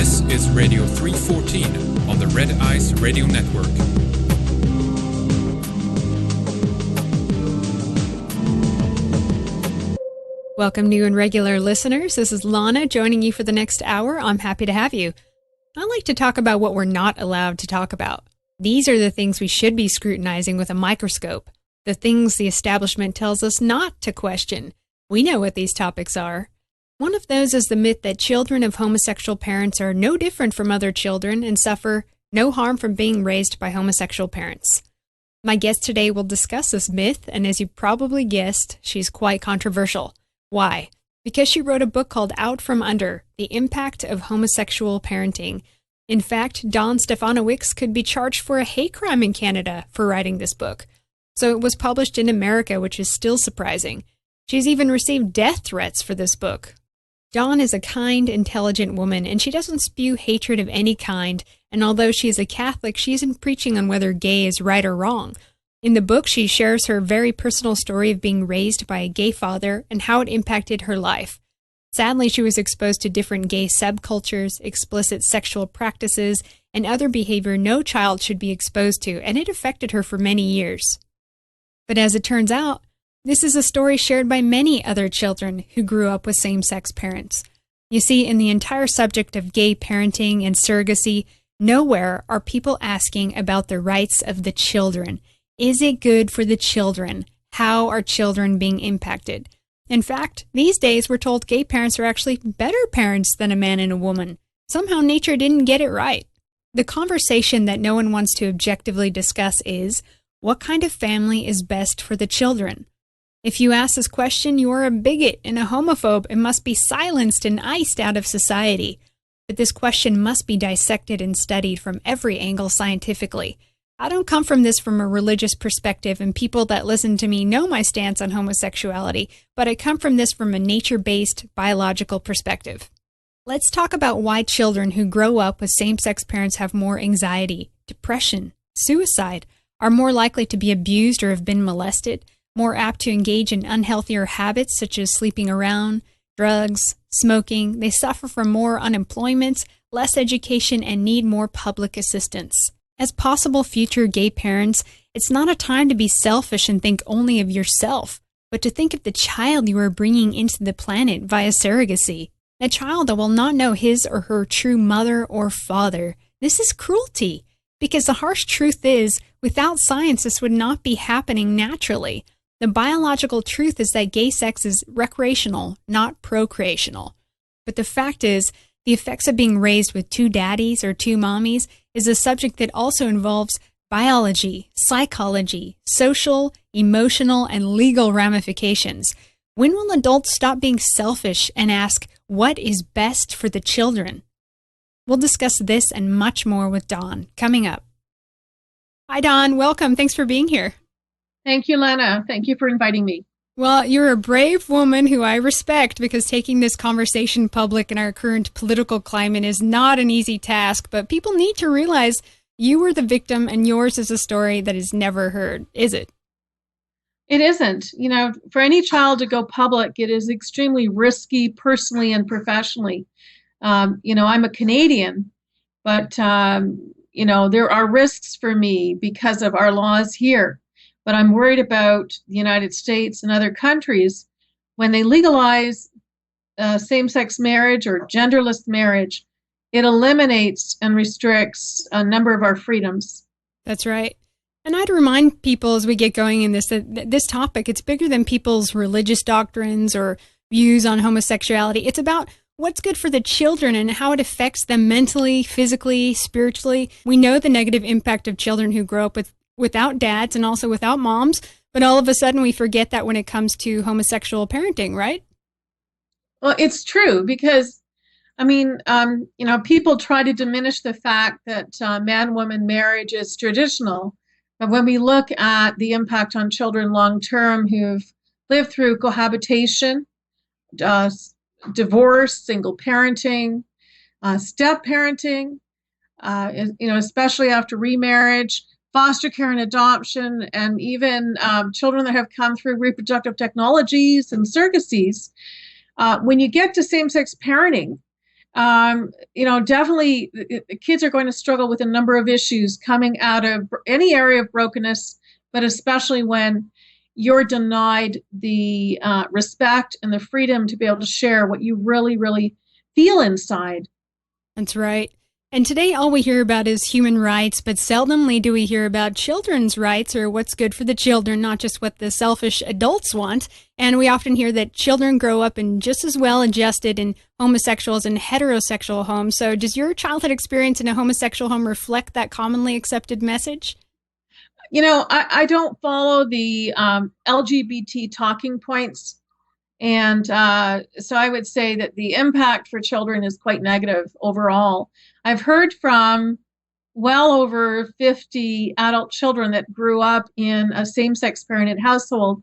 This is Radio 314 on the Red Ice Radio Network. Welcome, new and regular listeners. This is Lana joining you for the next hour. I'm happy to have you. I like to talk about what we're not allowed to talk about. These are the things we should be scrutinizing with a microscope, the things the establishment tells us not to question. We know what these topics are. One of those is the myth that children of homosexual parents are no different from other children and suffer no harm from being raised by homosexual parents. My guest today will discuss this myth, and as you probably guessed, she's quite controversial. Why? Because she wrote a book called Out From Under, The Impact of Homosexual Parenting. In fact, Dawn Stefanowicz could be charged for a hate crime in Canada for writing this book. So it was published in America, which is still surprising. She's even received death threats for this book. Dawn is a kind, intelligent woman, and she doesn't spew hatred of any kind, and although she is a Catholic, she isn't preaching on whether gay is right or wrong. In the book, she shares her very personal story of being raised by a gay father and how it impacted her life. Sadly, she was exposed to different gay subcultures, explicit sexual practices, and other behavior no child should be exposed to, and it affected her for many years. But as it turns out, this is a story shared by many other children who grew up with same-sex parents. You see, in the entire subject of gay parenting and surrogacy, nowhere are people asking about the rights of the children. Is it good for the children? How are children being impacted? In fact, these days we're told gay parents are actually better parents than a man and a woman. Somehow nature didn't get it right. The conversation that no one wants to objectively discuss is, what kind of family is best for the children? If you ask this question, you are a bigot and a homophobe and must be silenced and iced out of society. But this question must be dissected and studied from every angle scientifically. I don't come from this from a religious perspective, and people that listen to me know my stance on homosexuality, but I come from this from a nature-based, biological perspective. Let's talk about why children who grow up with same-sex parents have more anxiety, depression, suicide, are more likely to be abused or have been molested, more apt to engage in unhealthier habits such as sleeping around, drugs, smoking. They suffer from more unemployment, less education, and need more public assistance. As possible future gay parents, it's not a time to be selfish and think only of yourself, but to think of the child you are bringing into the planet via surrogacy. A child that will not know his or her true mother or father. This is cruelty, because the harsh truth is, without science, this would not be happening naturally. The biological truth is that gay sex is recreational, not procreational. But the fact is, the effects of being raised with two daddies or two mommies is a subject that also involves biology, psychology, social, emotional, and legal ramifications. When will adults stop being selfish and ask, what is best for the children? We'll discuss this and much more with Dawn, coming up. Hi, Dawn. Welcome. Thanks for being here. Thank you, Lana. Thank you for inviting me. Well, you're a brave woman who I respect, because taking this conversation public in our current political climate is not an easy task, but people need to realize you were the victim and yours is a story that is never heard, is it? It isn't. You know, for any child to go public, it is extremely risky personally and professionally. I'm a Canadian, but, there are risks for me because of our laws here. But I'm worried about the United States and other countries when they legalize same-sex marriage or genderless marriage. It eliminates and restricts a number of our freedoms. That's right. And I'd remind people as we get going in this, that this topic, it's bigger than people's religious doctrines or views on homosexuality. It's about what's good for the children and how it affects them mentally, physically, spiritually. We know the negative impact of children who grow up without dads and also without moms, but all of a sudden we forget that when it comes to homosexual parenting, right? Well, it's true because, people try to diminish the fact that man-woman marriage is traditional. But when we look at the impact on children long-term who've lived through cohabitation, divorce, single parenting, step parenting, especially after remarriage, foster care and adoption, and even children that have come through reproductive technologies and surrogacies. When you get to same-sex parenting, Definitely kids are going to struggle with a number of issues coming out of any area of brokenness, but especially when you're denied the respect and the freedom to be able to share what you really, really feel inside. That's right. And today, all we hear about is human rights, but seldomly do we hear about children's rights or what's good for the children, not just what the selfish adults want. And we often hear that children grow up in just as well adjusted in homosexual as in heterosexual homes. So does your childhood experience in a homosexual home reflect that commonly accepted message? I don't follow the LGBT talking points. And so I would say that the impact for children is quite negative overall. I've heard from well over 50 adult children that grew up in a same-sex parented household,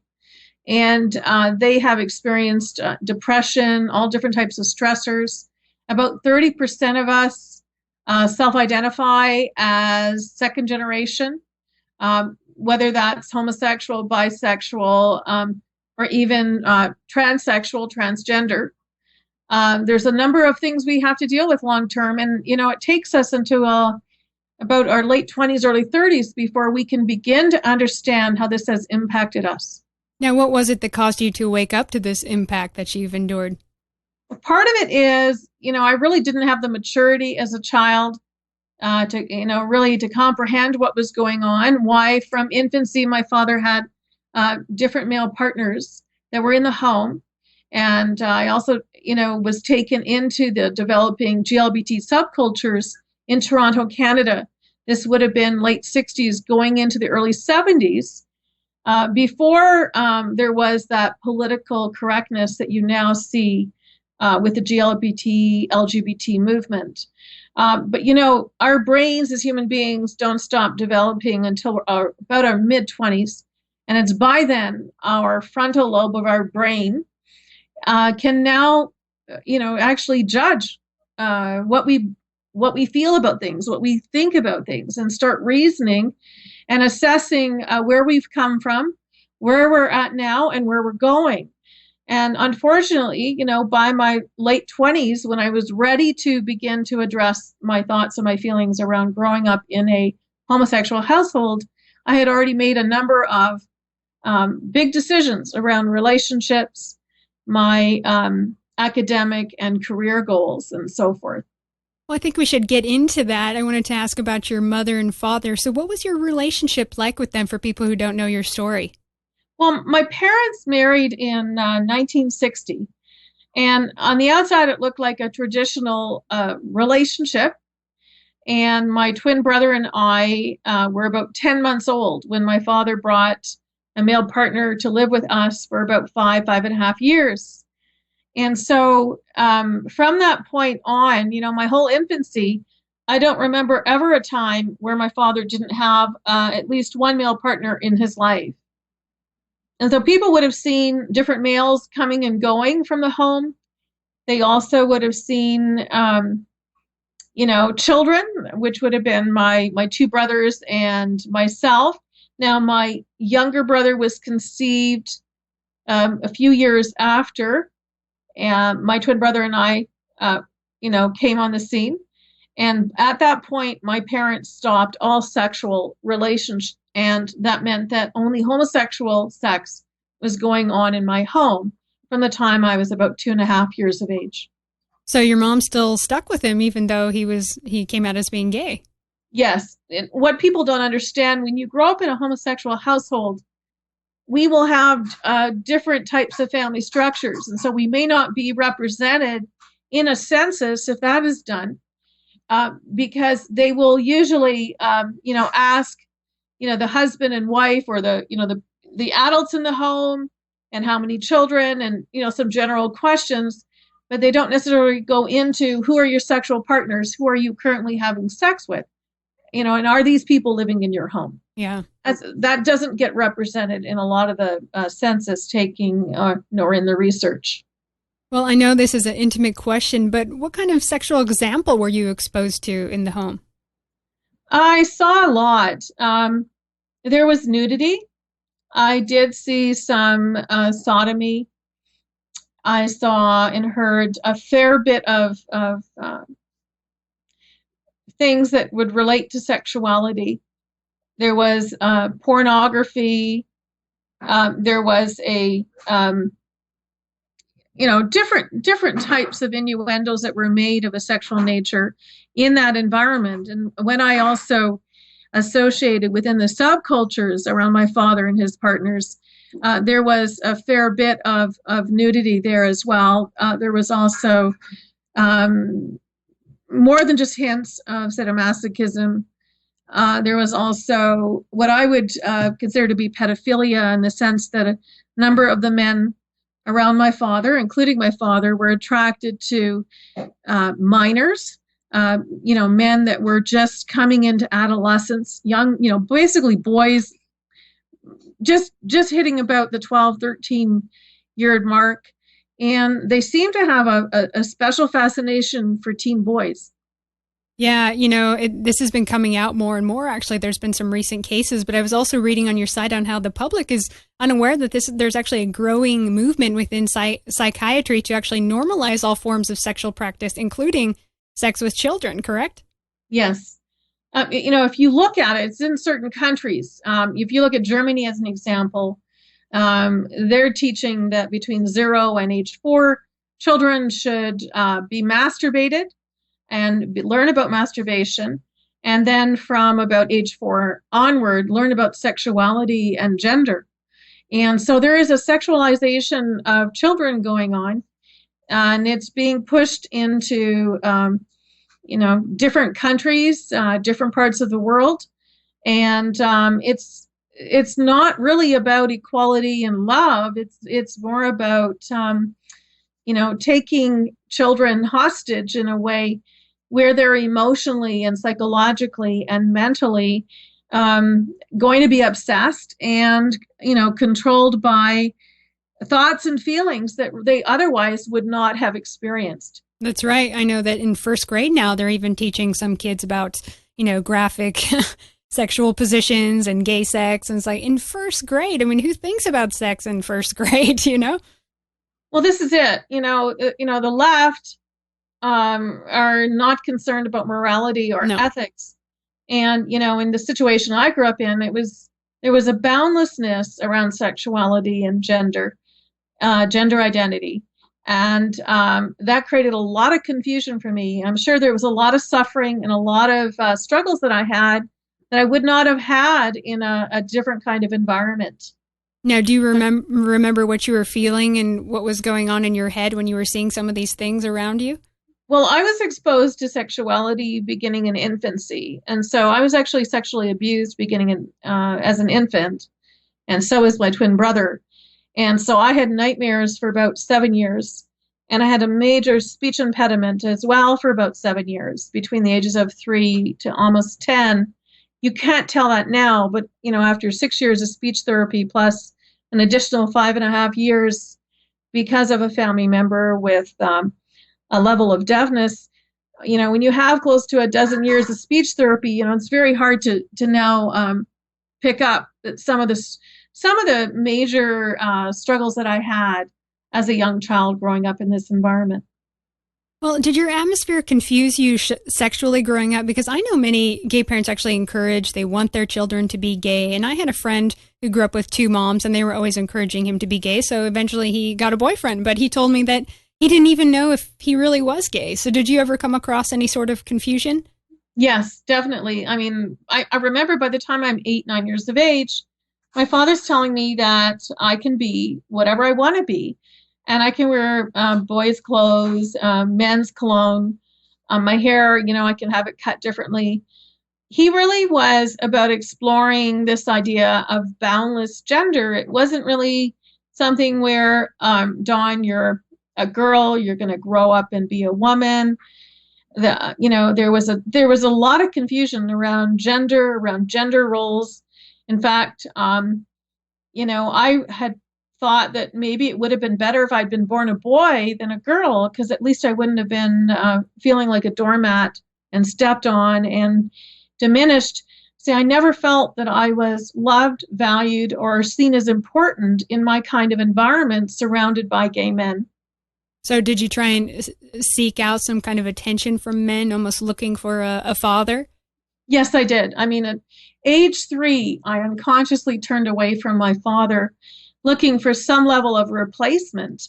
and they have experienced depression, all different types of stressors. About 30% of us self-identify as second generation, whether that's homosexual, bisexual, or even transsexual, transgender. There's a number of things we have to deal with long term. And, it takes us into about our late 20s, early 30s before we can begin to understand how this has impacted us. Now, what was it that caused you to wake up to this impact that you've endured? Part of it is, I really didn't have the maturity as a child really to comprehend what was going on, why from infancy my father had different male partners that were in the home. And I also, was taken into the developing LGBT subcultures in Toronto, Canada. This would have been late 60s going into the early 70s, before there was that political correctness that you now see with the LGBT movement. But, our brains as human beings don't stop developing until about our mid-20s. And it's by then our frontal lobe of our brain can now, actually judge what we feel about things, what we think about things, and start reasoning and assessing where we've come from, where we're at now, and where we're going. And unfortunately, by my late 20s, when I was ready to begin to address my thoughts and my feelings around growing up in a homosexual household, I had already made a number of big decisions around relationships, my academic and career goals, and so forth. Well, I think we should get into that. I wanted to ask about your mother and father. So what was your relationship like with them for people who don't know your story? Well, my parents married in 1960. And on the outside, it looked like a traditional relationship. And my twin brother and I were about 10 months old when my father brought a male partner to live with us for about 5.5 years. And so from that point on, my whole infancy, I don't remember ever a time where my father didn't have at least one male partner in his life. And so people would have seen different males coming and going from the home. They also would have seen, children, which would have been my two brothers and myself. Now, my younger brother was conceived a few years after, and my twin brother and I, came on the scene. And at that point, my parents stopped all sexual relations, and that meant that only homosexual sex was going on in my home from the time I was about 2.5 years of age. So your mom still stuck with him even though he came out as being gay? Yes. And what people don't understand, when you grow up in a homosexual household, we will have different types of family structures. And so we may not be represented in a census if that is done, because they will usually, ask, the husband and wife or the adults in the home and how many children and, some general questions, but they don't necessarily go into who are your sexual partners, who are you currently having sex with, and are these people living in your home? Yeah. That doesn't get represented in a lot of the census taking nor in the research. Well, I know this is an intimate question, but what kind of sexual example were you exposed to in the home? I saw a lot. There was nudity. I did see some sodomy. I saw and heard a fair bit of things that would relate to sexuality. There was pornography. There was different types of innuendos that were made of a sexual nature in that environment. And when I also associated within the subcultures around my father and his partners, there was a fair bit of nudity there as well. There was also more than just hints of sadomasochism. There was also what I would consider to be pedophilia, in the sense that a number of the men around my father, including my father, were attracted to minors, men that were just coming into adolescence, young, basically boys just hitting about the 12, 13-year mark. And they seem to have a special fascination for teen boys. Yeah, this has been coming out more and more. Actually, there's been some recent cases, but I was also reading on your site on how the public is unaware that there's actually a growing movement within psychiatry to actually normalize all forms of sexual practice, including sex with children, correct? Yes. If you look at it, it's in certain countries. If you look at Germany as an example, they're teaching that between 0 and age 4, children should be masturbated and learn about masturbation. And then from about age 4 onward, learn about sexuality and gender. And so there is a sexualization of children going on, and it's being pushed into, different countries, different parts of the world. And it's not really about equality and love. It's more about, taking children hostage in a way where they're emotionally and psychologically and mentally going to be obsessed and, controlled by thoughts and feelings that they otherwise would not have experienced. That's right. I know that in first grade now, they're even teaching some kids about, graphic sexual positions and gay sex. And it's like, in first grade, I mean, who thinks about sex in first grade, Well, this is it. The left are not concerned about morality or ethics. And, in the situation I grew up in, there was a boundlessness around sexuality and gender identity. And that created a lot of confusion for me. I'm sure there was a lot of suffering and a lot of struggles that I had that I would not have had in a different kind of environment. Now, do you remember what you were feeling and what was going on in your head when you were seeing some of these things around you? Well, I was exposed to sexuality beginning in infancy. And so I was actually sexually abused beginning as an infant. And so was my twin brother. And so I had nightmares for about 7 years. And I had a major speech impediment as well for about 7 years, between the ages of 3 to almost 10. You can't tell that now, but, after 6 years of speech therapy plus an additional 5.5 years because of a family member with a level of deafness, when you have close to a dozen years of speech therapy, it's very hard to now pick up that some of the major struggles that I had as a young child growing up in this environment. Well, did your atmosphere confuse you sexually growing up? Because I know many gay parents actually they want their children to be gay. And I had a friend who grew up with 2 moms, and they were always encouraging him to be gay. So eventually he got a boyfriend, but he told me that he didn't even know if he really was gay. So did you ever come across any sort of confusion? Yes, definitely. I mean, I remember by the time I'm 8, 9 years of age, my father's telling me that I can be whatever I want to be. And I can wear boys' clothes, men's cologne, my hair, I can have it cut differently. He really was about exploring this idea of boundless gender. It wasn't really something where, Dawn, you're a girl, you're going to grow up and be a woman. There was a lot of confusion around gender roles. In fact, I had thought that maybe it would have been better if I'd been born a boy than a girl, because at least I wouldn't have been feeling like a doormat and stepped on and diminished. See, I never felt that I was loved, valued, or seen as important in my kind of environment surrounded by gay men. So did you try and seek out some kind of attention from men, almost looking for a father? Yes, I did. I mean, at age 3, I unconsciously turned away from my father, looking for some level of replacement.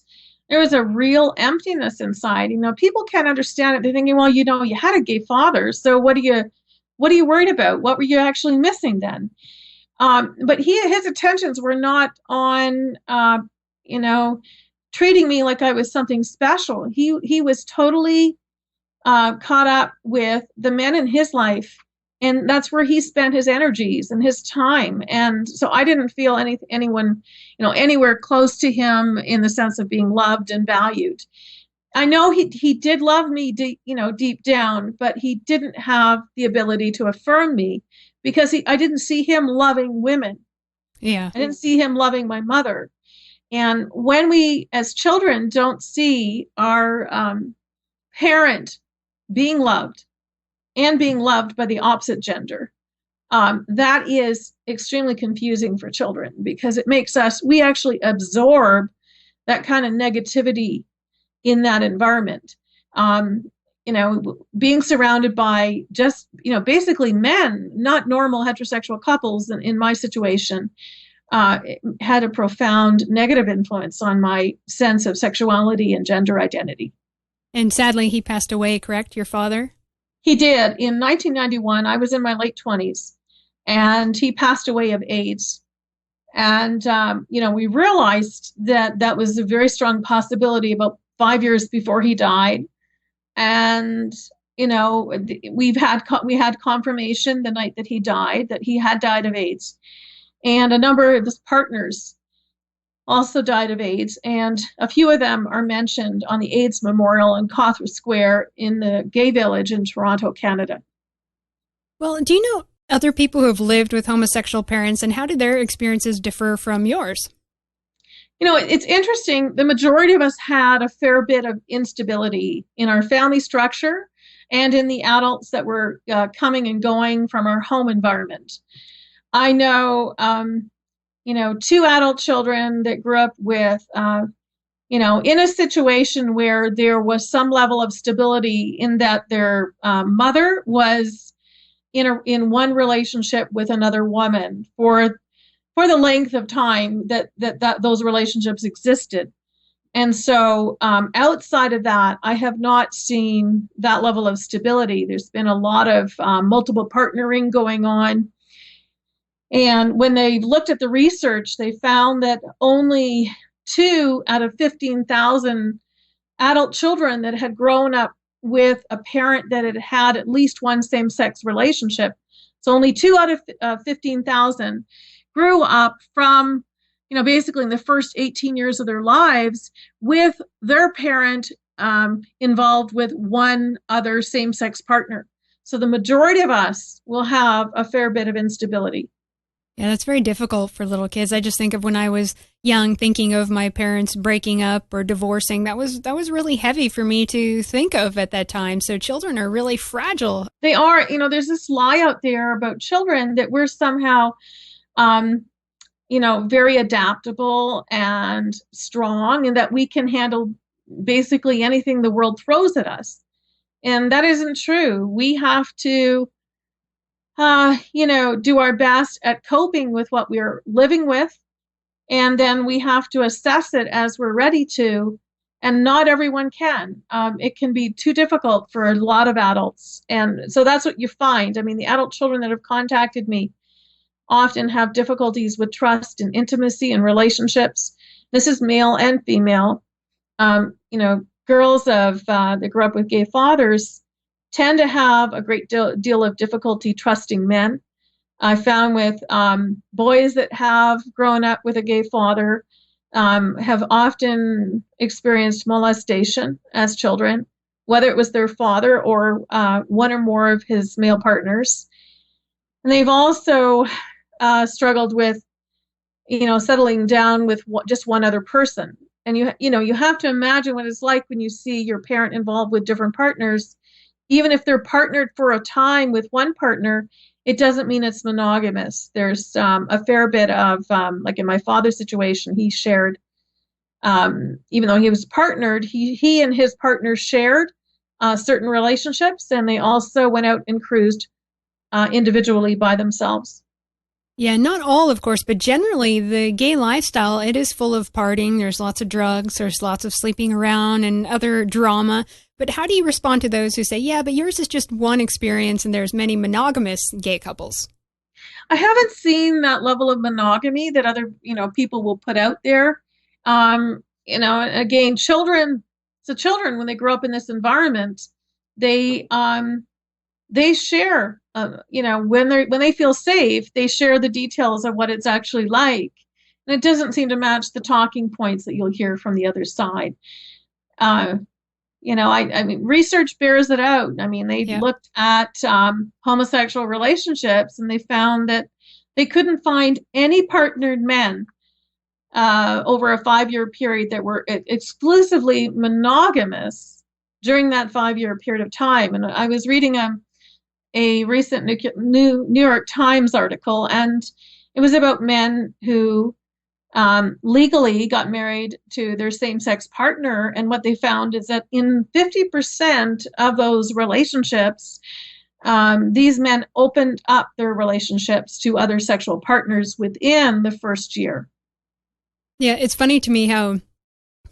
There was a real emptiness inside. People can't understand it. They're thinking, well, you had a gay father, so what are you worried about? What were you actually missing then? But his attentions were not on, treating me like I was something special. He was totally caught up with the men in his life, and that's where he spent his energies and his time. And so I didn't feel anyone, anywhere close to him in the sense of being loved and valued. I know he did love me, deep down, but he didn't have the ability to affirm me because I didn't see him loving women. Yeah. I didn't see him loving my mother. And when we, as children, don't see our parent being loved and being loved by the opposite gender, that is extremely confusing for children because it makes we actually absorb that kind of negativity in that environment. Being surrounded by just, basically men, not normal heterosexual couples in my situation, had a profound negative influence on my sense of sexuality and gender identity. And sadly, he passed away, correct? Your father? He did. In 1991, I was in my late 20s, and he passed away of AIDS. And, we realized that was a very strong possibility about 5 years before he died. And, we had confirmation the night that he died, that he had died of AIDS. And a number of his partners also died of AIDS, and a few of them are mentioned on the AIDS Memorial in Cawthra Square in the Gay Village in Toronto, Canada. Well, do you know other people who have lived with homosexual parents, and how do their experiences differ from yours? It's interesting. The majority of us had a fair bit of instability in our family structure and in the adults that were coming and going from our home environment. I know, 2 adult children that grew up with, in a situation where there was some level of stability in that their mother was in one relationship with another woman for the length of time that those relationships existed. And so outside of that, I have not seen that level of stability. There's been a lot of multiple partnering going on. And when they looked at the research, they found that only 2 out of 15,000 adult children that had grown up with a parent that had had at least one same-sex relationship, so only 2 out of 15,000 grew up from, basically in the first 18 years of their lives with their parent involved with one other same-sex partner. So the majority of us will have a fair bit of instability. Yeah, that's very difficult for little kids. I just think of when I was young, thinking of my parents breaking up or divorcing. That was really heavy for me to think of at that time. So children are really fragile. They are. There's this lie out there about children that we're somehow, very adaptable and strong, and that we can handle basically anything the world throws at us. And that isn't true. We have to do our best at coping with what we're living with. And then we have to assess it as we're ready to. And not everyone can. It can be too difficult for a lot of adults. And so that's what you find. I mean, the adult children that have contacted me often have difficulties with trust and intimacy and relationships. This is male and female. Girls that grew up with gay fathers tend to have a great deal of difficulty trusting men. I found with boys that have grown up with a gay father have often experienced molestation as children, whether it was their father or one or more of his male partners. And they've also struggled with, settling down with just one other person. And you have to imagine what it's like when you see your parent involved with different partners. Even if they're partnered for a time with one partner, it doesn't mean it's monogamous. There's a fair bit of, like in my father's situation, he shared even though he was partnered, he and his partner shared certain relationships, and they also went out and cruised individually by themselves. Yeah, not all, of course, but generally the gay lifestyle, it is full of partying. There's lots of drugs, there's lots of sleeping around and other drama. But how do you respond to those who say, yeah, but yours is just one experience and there's many monogamous gay couples? I haven't seen that level of monogamy that other, people will put out there. Again, children, when they grow up in this environment, they share, when they feel safe, they share the details of what it's actually like. And it doesn't seem to match the talking points that you'll hear from the other side. I mean, research bears it out. I mean, they looked at homosexual relationships and they found that they couldn't find any partnered men over a 5-year period that were exclusively monogamous during that 5-year period of time. And I was reading a recent New York Times article, and it was about men who legally got married to their same-sex partner, and what they found is that in 50% of those relationships, these men opened up their relationships to other sexual partners within the first year. Yeah, it's funny to me how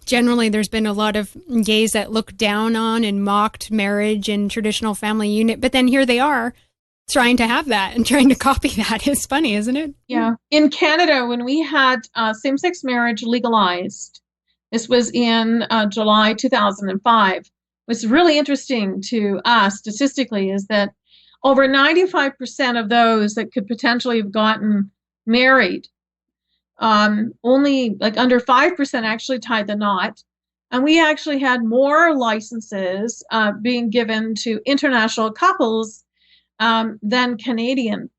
generally there's been a lot of gays that look down on and mocked marriage and traditional family unit, but then here they are trying to have that and trying to copy that. It's funny, isn't it? Yeah. In Canada, when we had same-sex marriage legalized, this was in July 2005, what's really interesting to us statistically is that over 95% of those that could potentially have gotten married, only like under 5% actually tied the knot. And we actually had more licenses being given to international couples than Canadian.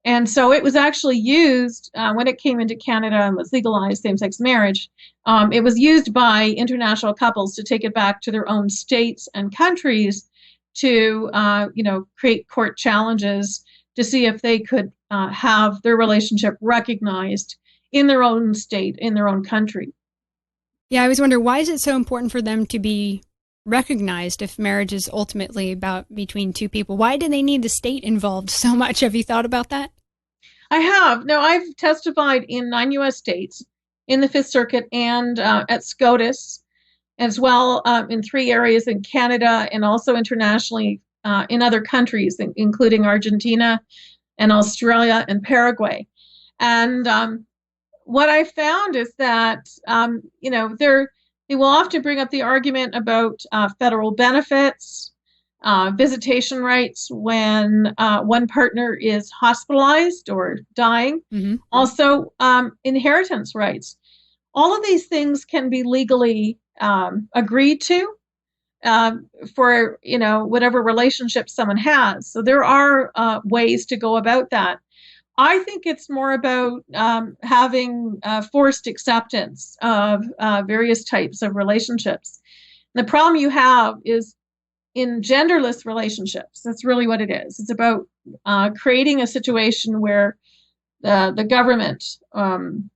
And so it was actually used when it came into Canada and was legalized, same-sex marriage. It was used by international couples to take it back to their own states and countries to, create court challenges to see if they could have their relationship recognized in their own state, in their own country. Yeah, I always wonder, why is it so important for them to be recognized if marriage is ultimately about between two people? Why do they need the state involved so much? Have you thought about that? I have. No, I've testified in 9 U.S. states, in the Fifth Circuit, and at SCOTUS, as well in 3 areas in Canada and also internationally in other countries, including Argentina and Australia and Paraguay. And what I found is that, they will often bring up the argument about federal benefits, visitation rights when one partner is hospitalized or dying, also inheritance rights. All of these things can be legally agreed to for, whatever relationship someone has. So there are ways to go about that. I think it's more about having forced acceptance of various types of relationships. And the problem you have is in genderless relationships. That's really what it is. It's about creating a situation where the government, the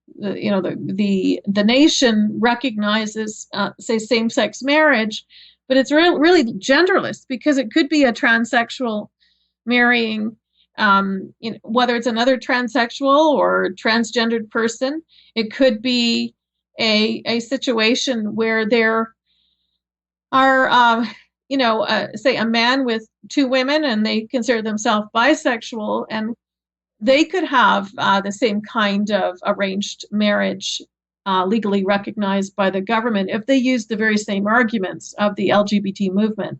nation recognizes, say, same-sex marriage, but it's really genderless because it could be a transsexual marrying. Whether it's another transsexual or transgendered person, it could be a situation where there are, say a man with 2 women and they consider themselves bisexual, and they could have the same kind of arranged marriage legally recognized by the government if they use the very same arguments of the LGBT movement.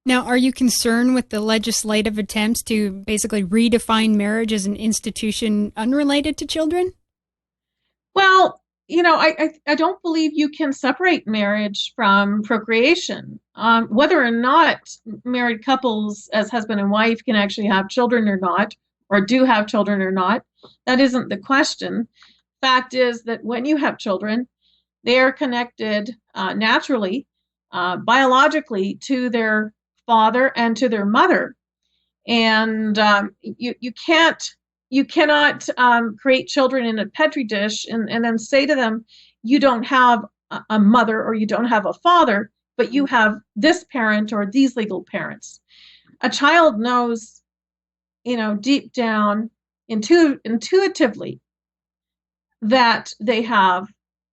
Now, are you concerned with the legislative attempts to basically redefine marriage as an institution unrelated to children? Well, I don't believe you can separate marriage from procreation. Whether or not married couples as husband and wife can actually have children or not, or do have children or not, that isn't the question. Fact is that when you have children, they are connected naturally, biologically to their father and to their mother, and you cannot create children in a petri dish and then say to them, you don't have a mother or you don't have a father, but you have this parent or these legal parents. A child knows, deep down, intuitively, that they have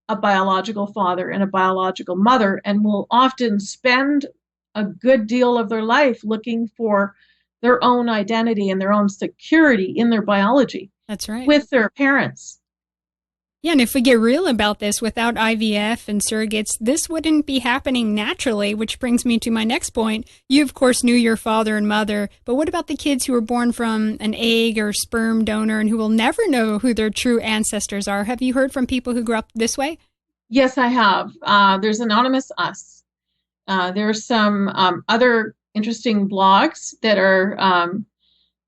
a biological father and a biological mother, and will often spend a good deal of their life looking for their own identity and their own security in their biology. That's right. With their parents. Yeah, and if we get real about this, without IVF and surrogates, this wouldn't be happening naturally, which brings me to my next point. You, of course, knew your father and mother, but what about the kids who were born from an egg or sperm donor and who will never know who their true ancestors are? Have you heard from people who grew up this way? Yes, I have. There's Anonymous Us. There are some other interesting blogs that are,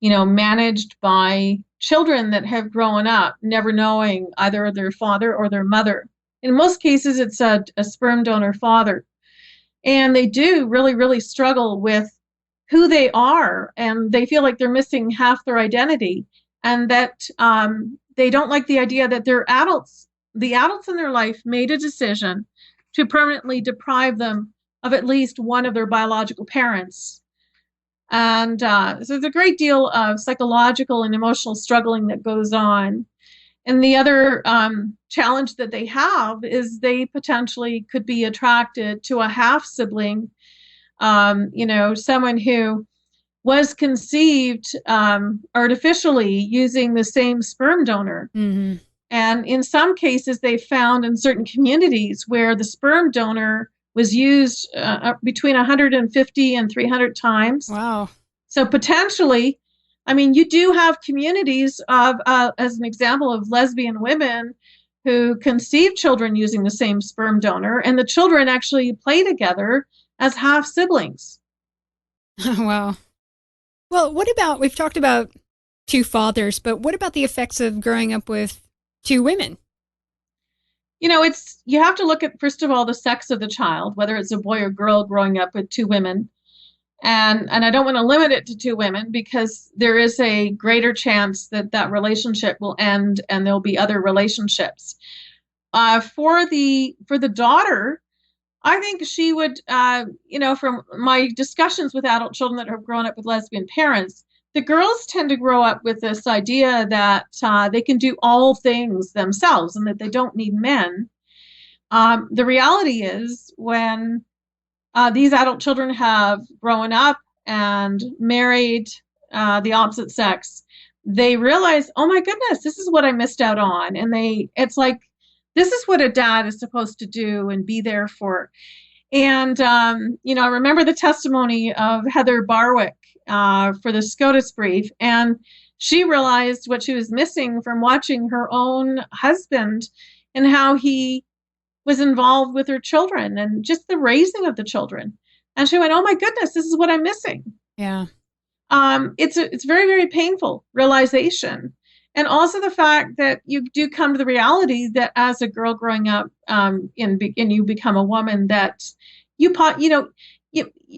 managed by children that have grown up never knowing either their father or their mother. In most cases, it's a sperm donor father. And they do really, really struggle with who they are, and they feel like they're missing half their identity, and that they don't like the idea that they're adults. The adults in their life made a decision to permanently deprive them of at least one of their biological parents. And so there's a great deal of psychological and emotional struggling that goes on. And the other challenge that they have is they potentially could be attracted to a half sibling, someone who was conceived artificially using the same sperm donor. Mm-hmm. And in some cases, they found in certain communities where the sperm donor was used between 150 and 300 times. Wow. So potentially, you do have communities of, as an example, of lesbian women who conceive children using the same sperm donor, and the children actually play together as half siblings. Wow. Well, what about, we've talked about two fathers, but what about the effects of growing up with two women? You have to look at, first of all, the sex of the child, whether it's a boy or girl growing up with two women. And I don't want to limit it to two women, because there is a greater chance that relationship will end and there'll be other relationships. For the daughter, I think she would, from my discussions with adult children that have grown up with lesbian parents, the girls tend to grow up with this idea that they can do all things themselves and that they don't need men. The reality is, when these adult children have grown up and married the opposite sex, they realize, oh my goodness, this is what I missed out on. And it's like, this is what a dad is supposed to do and be there for. And, I remember the testimony of Heather Barwick for the SCOTUS brief, and she realized what she was missing from watching her own husband and how he was involved with her children and just the raising of the children. And she went, oh my goodness, this is what I'm missing. Yeah. It's very, very painful realization. And also the fact that you do come to the reality that as a girl growing up, and you become a woman, that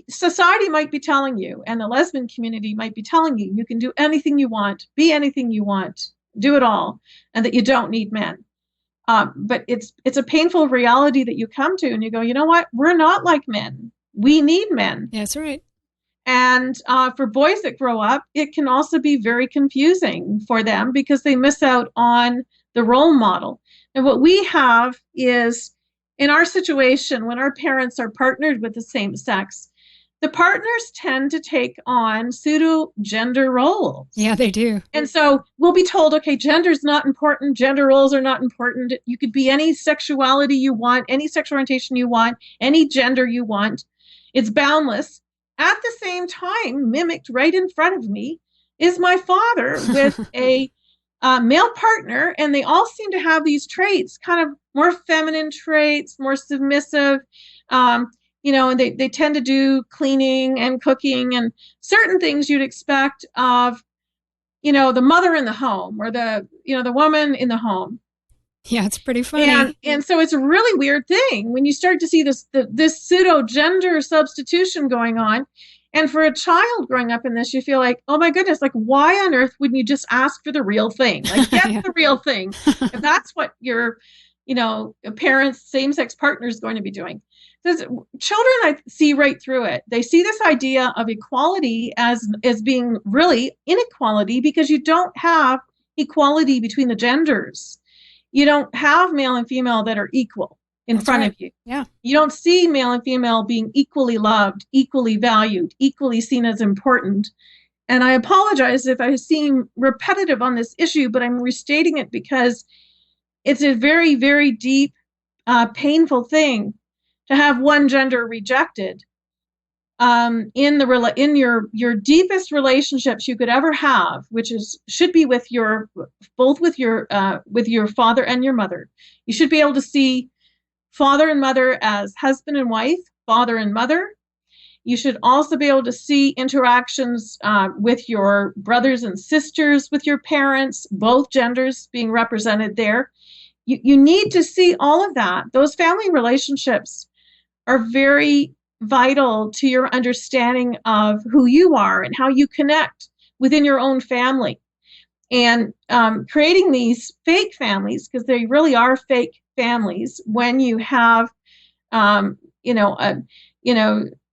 society might be telling you, and the lesbian community might be telling you, you can do anything you want, be anything you want, do it all, and that you don't need men. But it's a painful reality that you come to, and you go, you know what? We're not like men. We need men. Yeah, that's right. And for boys that grow up, it can also be very confusing for them because they miss out on the role model. And what we have is, in our situation, when our parents are partnered with the same sex, the partners tend to take on pseudo-gender roles. Yeah, they do. And so we'll be told, okay, gender's not important, gender roles are not important. You could be any sexuality you want, any sexual orientation you want, any gender you want. It's boundless. At the same time, mimicked right in front of me, is my father with a male partner, and they all seem to have these traits, kind of more feminine traits, more submissive, and they tend to do cleaning and cooking and certain things you'd expect of, the mother in the home or the woman in the home. Yeah, it's pretty funny. And so it's a really weird thing when you start to see this pseudo gender substitution going on. And for a child growing up in this, you feel like, oh my goodness, like, why on earth wouldn't you just ask for the real thing? Like, get the real thing. If that's what your parents, same-sex partners going to be doing. Children, I see right through it. They see this idea of equality as being really inequality, because you don't have equality between the genders. You don't have male and female that are equal in front of you. Yeah. You don't see male and female being equally loved, equally valued, equally seen as important. And I apologize if I seem repetitive on this issue, but I'm restating it because it's a very, very deep, painful thing to have one gender rejected in your deepest relationships you could ever have, which should be with your father and your mother. You should be able to see father and mother as husband and wife, father and mother. You should also be able to see interactions with your brothers and sisters, with your parents, both genders being represented there. You need to see all of that. Those family relationships are very vital to your understanding of who you are and how you connect within your own family. And creating these fake families, because they really are fake families, when you have,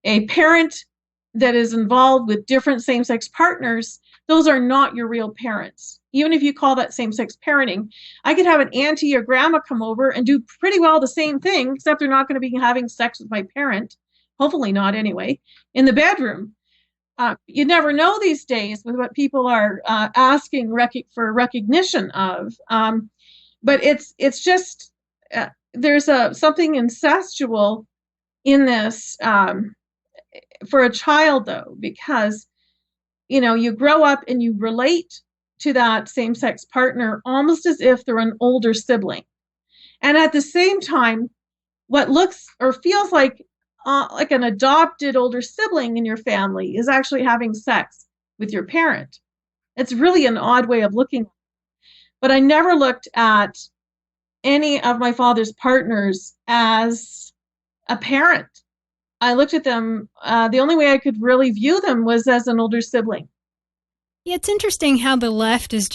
a parent that is involved with different same-sex partners, those are not your real parents. Even if you call that same-sex parenting, I could have an auntie or grandma come over and do pretty well the same thing, except they're not going to be having sex with my parent, hopefully not anyway, in the bedroom. You never know these days with what people are asking for recognition of. But it's just, there's something incestual in this for a child, though, because, you grow up and you relate to that same-sex partner almost as if they're an older sibling. And at the same time, what looks or feels like an adopted older sibling in your family is actually having sex with your parent. It's really an odd way of looking. But I never looked at any of my father's partners as a parent. I looked at them, the only way I could really view them was as an older sibling. Yeah, it's interesting how the left is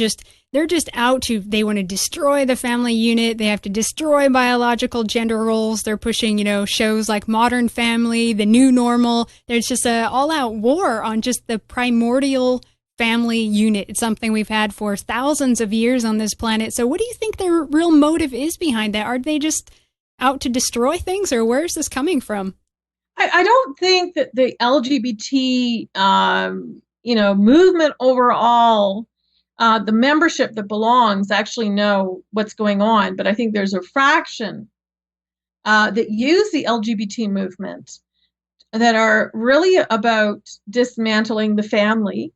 they're just out they want to destroy the family unit. They have to destroy biological gender roles. They're pushing, shows like Modern Family, The New Normal. There's just an all-out war on just the primordial family unit. It's something we've had for thousands of years on this planet. So what do you think their real motive is behind that? Are they just out to destroy things, or where is this coming from? I don't think that the LGBT movement overall, the membership that belongs actually know what's going on. But I think there's a fraction that use the LGBT movement that are really about dismantling the family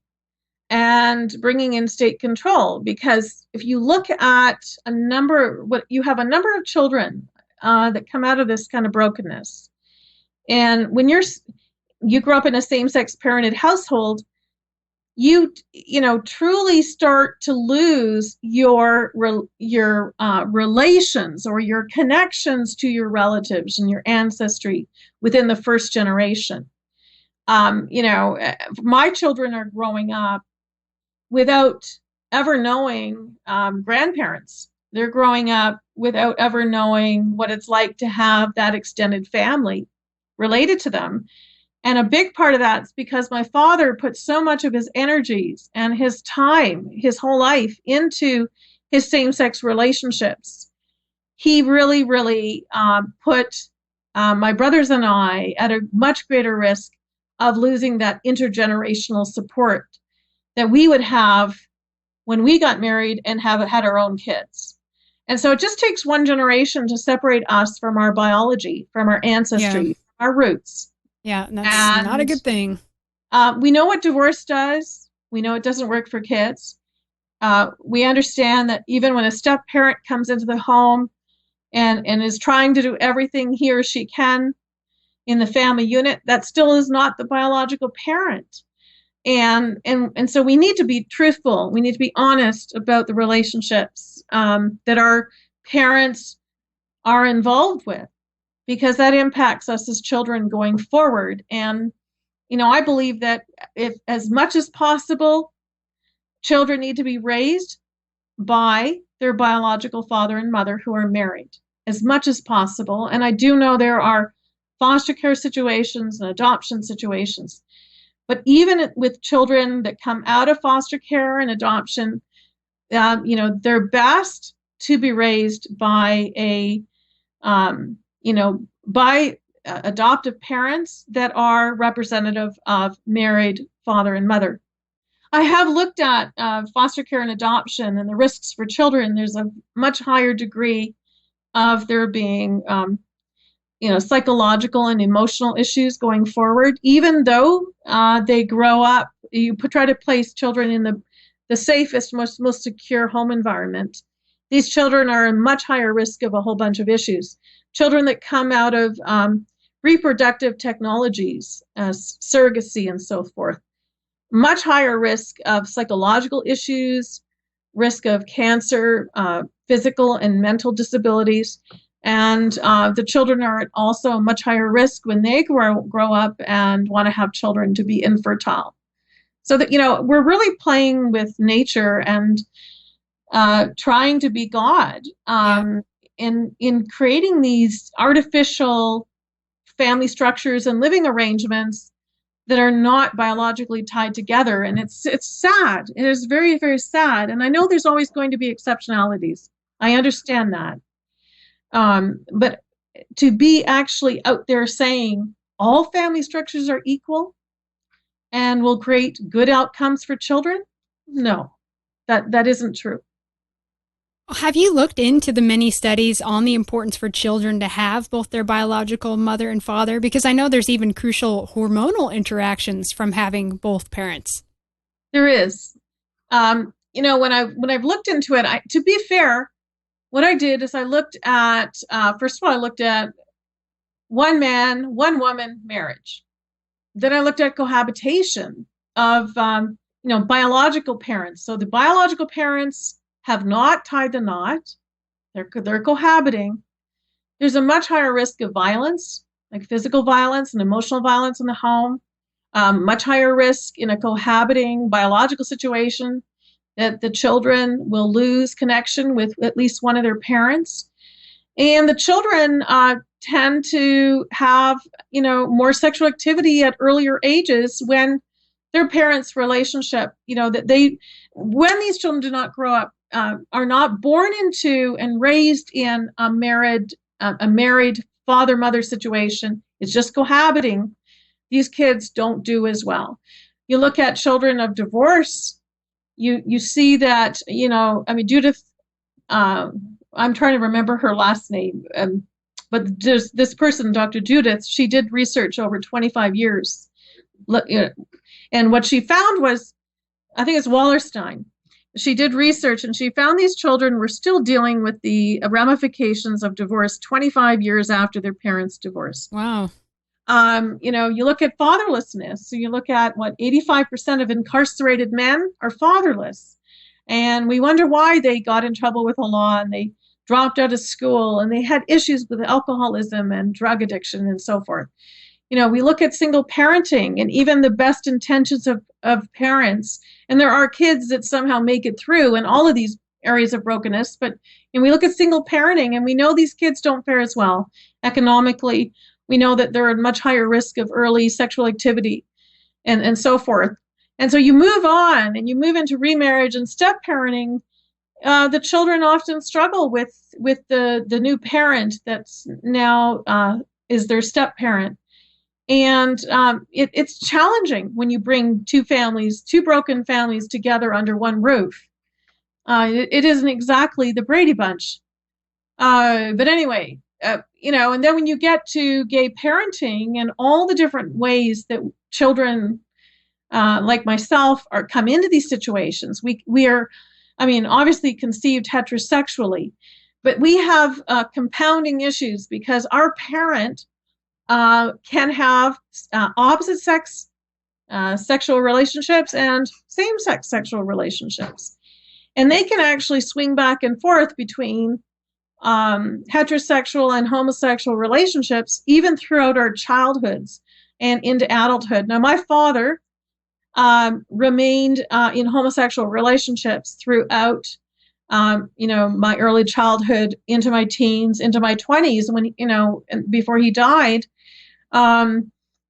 and bringing in state control. Because if you look at you have a number of children that come out of this kind of brokenness. And when you grow up in a same-sex parented household, you truly start to lose your relations or your connections to your relatives and your ancestry within the first generation. My children are growing up without ever knowing grandparents. They're growing up without ever knowing what it's like to have that extended family related to them. And a big part of that is because my father put so much of his energies and his time, his whole life, into his same-sex relationships. He really, really put my brothers and I at a much greater risk of losing that intergenerational support that we would have when we got married and had our own kids. And so it just takes one generation to separate us from our biology, from our ancestry, from our roots. Yeah, that's not a good thing. We know what divorce does. We know it doesn't work for kids. We understand that even when a step parent comes into the home and is trying to do everything he or she can in the family unit, that still is not the biological parent. And so we need to be truthful. We need to be honest about the relationships that our parents are involved with, because that impacts us as children going forward. And, I believe that if, as much as possible, children need to be raised by their biological father and mother who are married. as much as possible. And I do know there are foster care situations and adoption situations. But even with children that come out of foster care and adoption, they're best to be raised by adoptive parents that are representative of married father and mother. I have looked at foster care and adoption and the risks for children. There's a much higher degree of there being, psychological and emotional issues going forward, even though they grow up. You try to place children in the safest, most secure home environment. These children are in much higher risk of a whole bunch of issues. Children that come out of reproductive technologies, surrogacy and so forth, much higher risk of psychological issues, risk of cancer, physical and mental disabilities. And the children are also much higher risk when they grow up and want to have children to be infertile. So that, we're really playing with nature and trying to be God in creating these artificial family structures and living arrangements that are not biologically tied together. And it's sad. It is very, very sad. And I know there's always going to be exceptionalities. I understand that. But to be actually out there saying all family structures are equal and will create good outcomes for children, no, that isn't true. Have you looked into the many studies on the importance for children to have both their biological mother and father? Because I know there's even crucial hormonal interactions from having both parents. There is. When I've looked into it, to be fair, what I did is I looked at, first of all, I looked at one man, one woman marriage. Then I looked at cohabitation of, biological parents. So the biological parents have not tied the knot. They're cohabiting. There's a much higher risk of violence, like physical violence and emotional violence in the home. Much higher risk in a cohabiting biological situation that the children will lose connection with at least one of their parents. And the children tend to have, more sexual activity at earlier ages when their parents' relationship, when these children do not grow up, are not born into and raised in a married father-mother situation, it's just cohabiting, these kids don't do as well. You look at children of divorce, you see that, Judith, I'm trying to remember her last name, but there's this person, Dr. Judith, she did research over 25 years. And what she found was, I think it's Wallerstein, she did research and she found these children were still dealing with the ramifications of divorce 25 years after their parents' divorce. Wow. You look at fatherlessness. So you look at 85% of incarcerated men are fatherless. And we wonder why they got in trouble with the law and they dropped out of school and they had issues with alcoholism and drug addiction and so forth. We look at single parenting and even the best intentions of parents. And there are kids that somehow make it through in all of these areas of brokenness. But we look at single parenting and we know these kids don't fare as well economically. We know that they're at much higher risk of early sexual activity and so forth. And so you move on and you move into remarriage and step parenting. The children often struggle with the new parent that's now is their step parent. And it's challenging when you bring two broken families together under one roof. It isn't exactly the Brady Bunch. But anyway, and then when you get to gay parenting and all the different ways that children like myself come into these situations, we are, obviously conceived heterosexually, but we have compounding issues because our parent can have opposite sex sexual relationships and same-sex sexual relationships. And they can actually swing back and forth between heterosexual and homosexual relationships, even throughout our childhoods and into adulthood. Now, my father remained in homosexual relationships throughout my early childhood into my teens, into my 20s, when, before he died.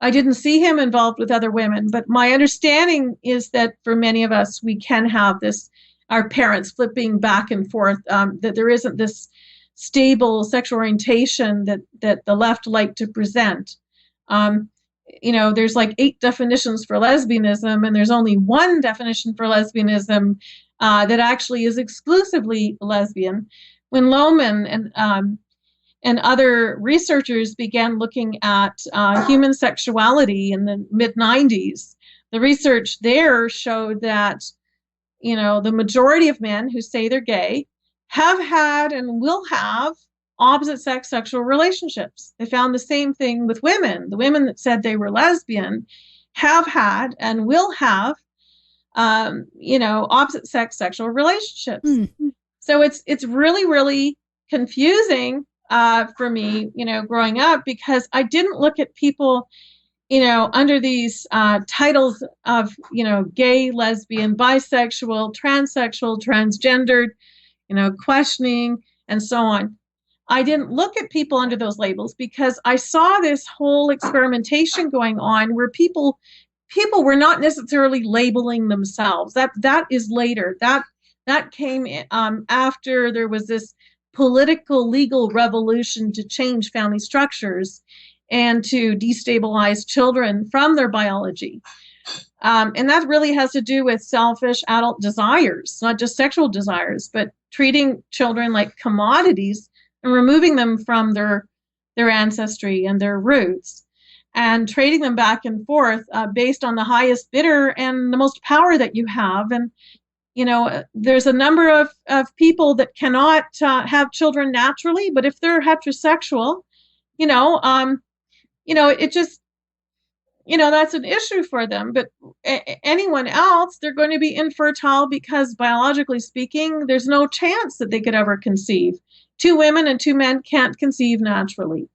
I didn't see him involved with other women, but my understanding is that for many of us, we can have this, our parents flipping back and forth, that there isn't this stable sexual orientation that the left like to present. There's like 8 definitions for lesbianism, and there's only one definition for lesbianism that actually is exclusively lesbian. When Lohman and other researchers began looking at human sexuality in the mid-90s, the research there showed that, the majority of men who say they're gay have had and will have opposite sex sexual relationships. They found the same thing with women. The women that said they were lesbian have had and will have, opposite sex sexual relationships. Mm-hmm. So it's really, really confusing for me, growing up, because I didn't look at people, under these titles of, gay, lesbian, bisexual, transsexual, transgendered, questioning, and so on. I didn't look at people under those labels because I saw this whole experimentation going on where people were not necessarily labeling themselves. That is later. That came after there was this political legal revolution to change family structures and to destabilize children from their biology. And that really has to do with selfish adult desires, not just sexual desires, but treating children like commodities and removing them from their ancestry and their roots, and trading them back and forth based on the highest bidder and the most power that you have. And, there's a number of people that cannot have children naturally, but if they're heterosexual, it just, that's an issue for them. But anyone else, they're going to be infertile because biologically speaking, there's no chance that they could ever conceive. 2 women and 2 men can't conceive naturally.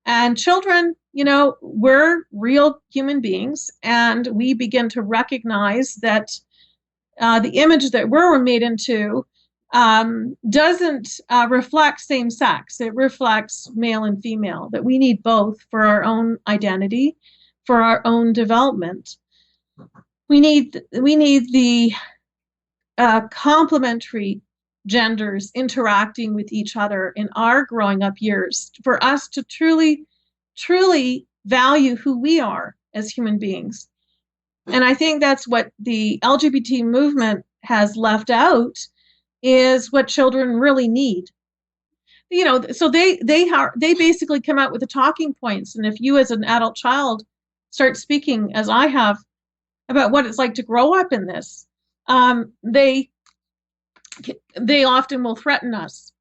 And children, we're real human beings, and we begin to recognize that the image that we're made into doesn't reflect same sex. It reflects male and female, that we need both for our own identity, for our own development. We need the complementary genders interacting with each other in our growing up years for us to truly, truly value who we are as human beings. And I think that's what the LGBT movement has left out, is what children really need. So they basically come out with the talking points. And if you as an adult child start speaking, as I have, about what it's like to grow up in this, they often will threaten us.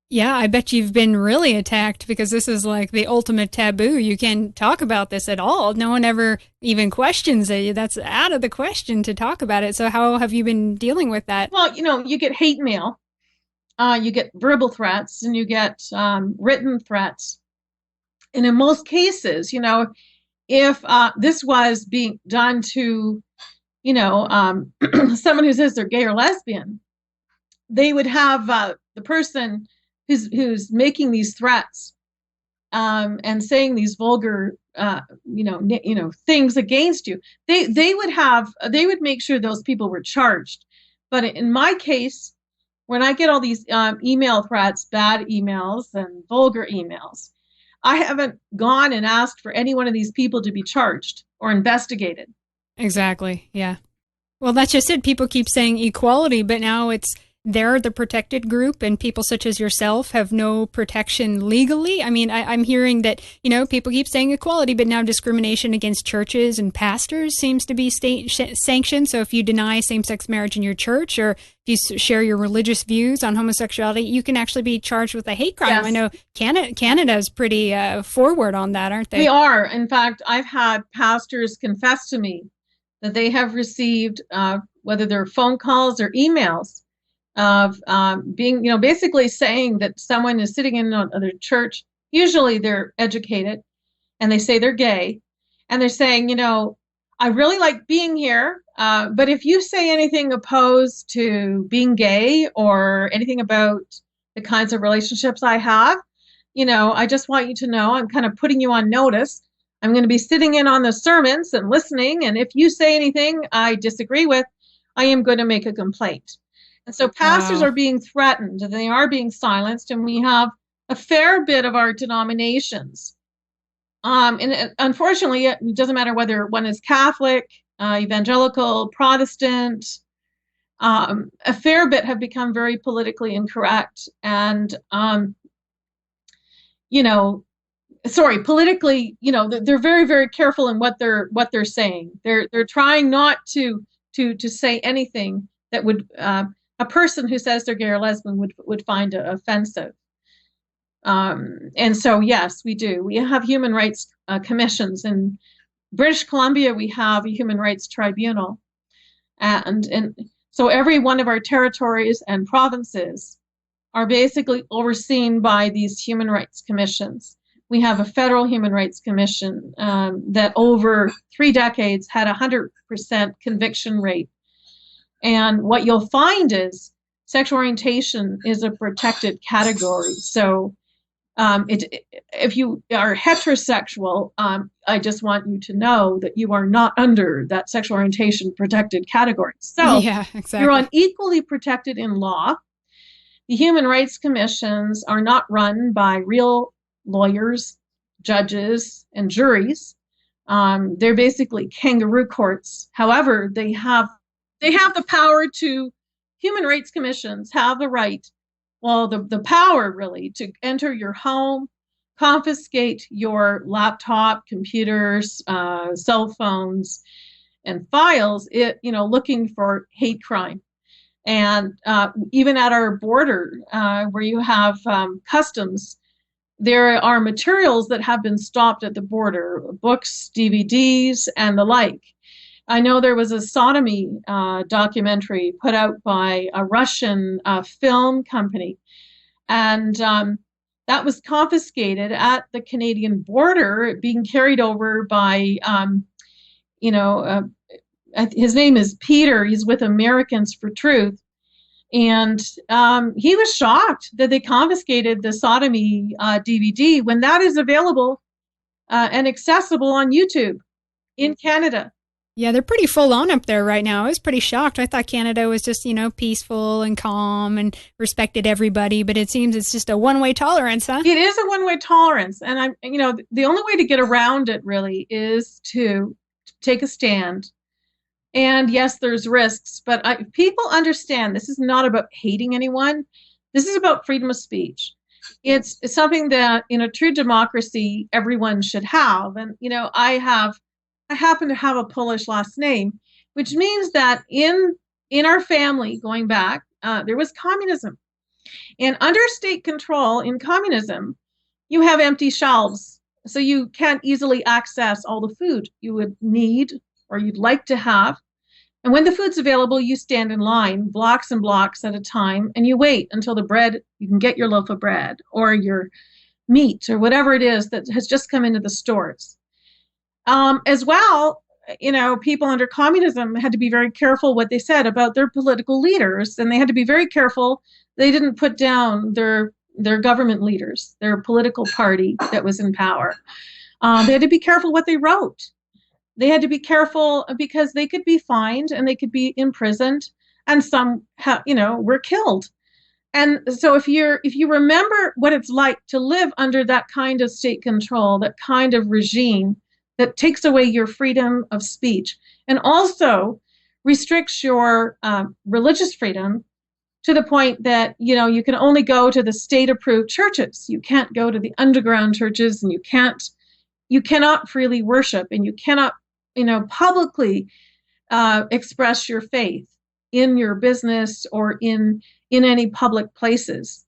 Yeah, I bet you've been really attacked, because this is like the ultimate taboo. You can't talk about this at all. No one ever even questions it. That's out of the question to talk about it. So how have you been dealing with that? Well, you get hate mail, you get verbal threats, and you get written threats. And in most cases, if this was being done to, someone who says they're gay or lesbian, they would have the person who's making these threats and saying these vulgar, things against you. They would make sure those people were charged. But in my case, when I get all these email threats, bad emails and vulgar emails, I haven't gone and asked for any one of these people to be charged or investigated. Exactly. Yeah. Well, that's just it. People keep saying equality, but now they're the protected group, and people such as yourself have no protection legally. I mean, I'm hearing that, people keep saying equality, but now discrimination against churches and pastors seems to be state sanctioned. So if you deny same-sex marriage in your church, or if you share your religious views on homosexuality, you can actually be charged with a hate crime. Yes. I know Canada's pretty forward on that, aren't they? They are. In fact, I've had pastors confess to me that they have received, whether they're phone calls or emails, of being, basically saying that someone is sitting in another church. Usually they're educated and they say they're gay, and they're saying, I really like being here, but if you say anything opposed to being gay or anything about the kinds of relationships I have, I just want you to know I'm kind of putting you on notice. I'm going to be sitting in on the sermons and listening. And if you say anything I disagree with, I am going to make a complaint. And so pastors Wow. are being threatened and they are being silenced. And we have a fair bit of our denominations. And unfortunately, it doesn't matter whether one is Catholic, evangelical, Protestant, a fair bit have become very politically incorrect. And, politically, they're very, very careful in what they're saying. They're trying not to say anything that would a person who says they're gay or lesbian would find offensive. And so, yes, we do. We have human rights commissions. In British Columbia, we have a human rights tribunal. And so every one of our territories and provinces are basically overseen by these human rights commissions. We have a federal human rights commission that over 3 decades had a 100% conviction rate. And what you'll find is sexual orientation is a protected category. So if you are heterosexual, I just want you to know that you are not under that sexual orientation protected category. So Yeah, exactly. you're unequally protected in law. The human rights commissions are not run by real lawyers, judges, and juries. They're basically kangaroo courts. However, they have the power to, human rights commissions have the right, well, the power really, to enter your home, confiscate your laptop, computers, cell phones, and files, looking for hate crime. And even at our border, where you have customs, there are materials that have been stopped at the border, books, DVDs, and the like. I know there was a sodomy documentary put out by a Russian film company, and that was confiscated at the Canadian border, being carried over by, his name is Peter. He's with Americans for Truth. And he was shocked that they confiscated the sodomy DVD when that is available and accessible on YouTube in Canada. Yeah, they're pretty full on up there right now. I was pretty shocked. I thought Canada was just, peaceful and calm and respected everybody, but it seems it's just a one-way tolerance, huh? It is a one-way tolerance. And the only way to get around it really is to take a stand. And yes, there's risks, but people understand this is not about hating anyone. This is about freedom of speech. It's something that in a true democracy, everyone should have. And, I happen to have a Polish last name, which means that in our family going back, there was communism. And under state control in communism, you have empty shelves. So you can't easily access all the food you would need or you'd like to have. And when the food's available, you stand in line, blocks and blocks at a time, and you wait until you can get your loaf of bread or your meat or whatever it is that has just come into the stores. As well, people under communism had to be very careful what they said about their political leaders, and they had to be very careful they didn't put down their government leaders, their political party that was in power. They had to be careful what they wrote. They had to be careful because they could be fined and they could be imprisoned, and some, were killed. And so if you remember what it's like to live under that kind of state control, that kind of regime that takes away your freedom of speech and also restricts your religious freedom to the point that, you can only go to the state-approved churches. You can't go to the underground churches, and you cannot freely worship, and you cannot, publicly express your faith in your business or in any public places.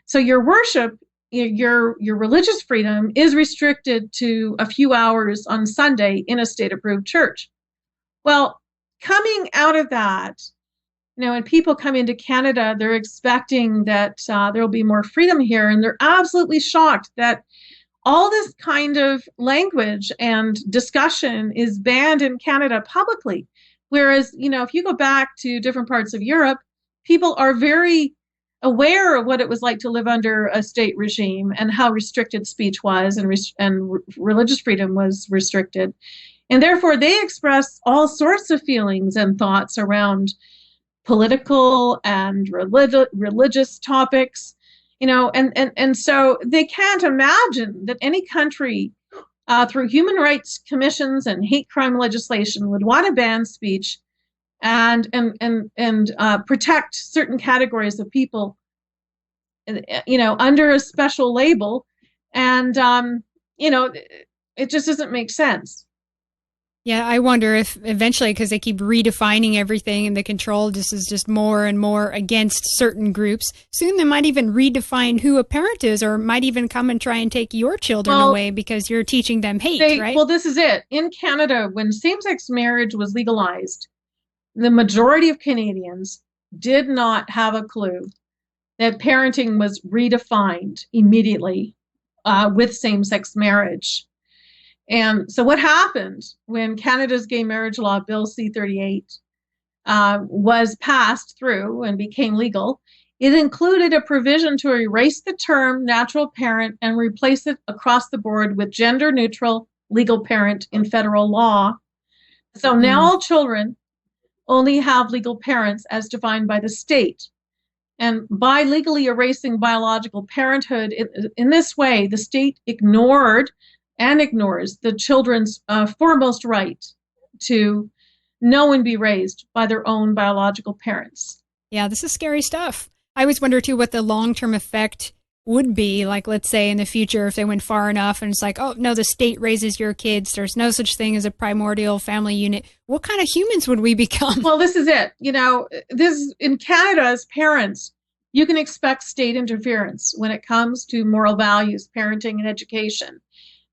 So your worship, your religious freedom is restricted to a few hours on Sunday in a state-approved church. Well, coming out of that, when people come into Canada, they're expecting that there will be more freedom here, and they're absolutely shocked that all this kind of language and discussion is banned in Canada publicly. Whereas, if you go back to different parts of Europe, people are very aware of what it was like to live under a state regime and how restricted speech was, and religious freedom was restricted. And therefore, they express all sorts of feelings and thoughts around political and religious topics, and so they can't imagine that any country through human rights commissions and hate crime legislation would want to ban speech and protect certain categories of people, under a special label. And, it just doesn't make sense. Yeah, I wonder if eventually, because they keep redefining everything and the control just is just more and more against certain groups, soon they might even redefine who a parent is, or might even come and try and take your children away because you're teaching them hate, right? Well, this is it. In Canada, when same-sex marriage was legalized, the majority of Canadians did not have a clue that parenting was redefined immediately with same-sex marriage. And so what happened when Canada's gay marriage law, Bill C-38, was passed through and became legal, it included a provision to erase the term natural parent and replace it across the board with gender-neutral legal parent in federal law. So now all children only have legal parents as defined by the state. And by legally erasing biological parenthood in this way, the state ignored and ignores the children's foremost right to know and be raised by their own biological parents. Yeah, this is scary stuff. I always wonder, too, what the long-term effect would be. Like, let's say in the future, if they went far enough and it's like, oh, no, the state raises your kids. There's no such thing as a primordial family unit. What kind of humans would we become? Well, this is it. In Canada, as parents, you can expect state interference when it comes to moral values, parenting, and education.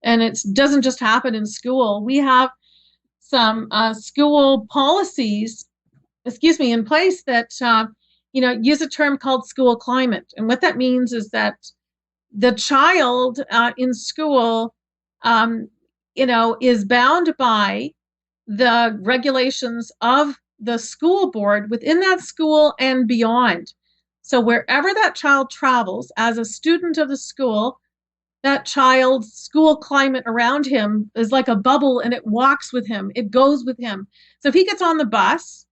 And it doesn't just happen in school. We have some school policies, in place that, use a term called school climate. And what that means is that the child in school, is bound by the regulations of the school board within that school and beyond. So wherever that child travels as a student of the school, that child's school climate around him is like a bubble, and it walks with him. It goes with him. So if he gets on the bus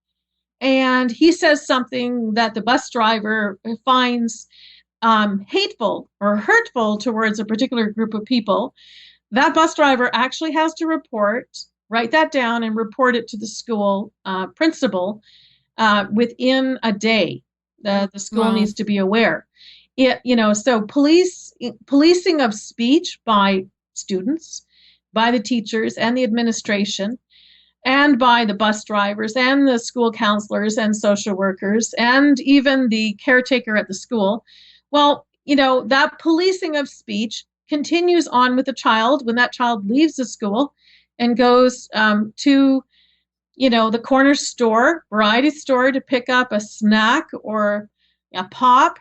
and he says something that the bus driver finds hateful or hurtful towards a particular group of people, that bus driver actually has to write that down and report it to the school principal within a day. The school needs to be aware. So policing of speech by students, by the teachers and the administration, and by the bus drivers and the school counselors and social workers and even the caretaker at the school. Well, that policing of speech continues on with the child when that child leaves the school and goes to, the corner store, variety store, to pick up a snack or a pop.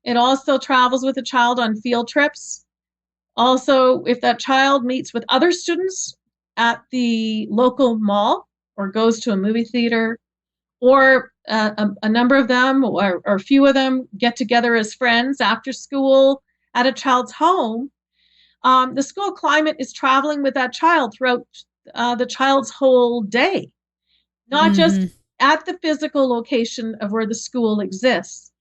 It also travels with the child on field trips. Also, if that child meets with other students at the local mall or goes to a movie theater, or a number of them or a few of them get together as friends after school at a child's home, the school climate is traveling with that child throughout the child's whole day, not just at the physical location of where the school exists.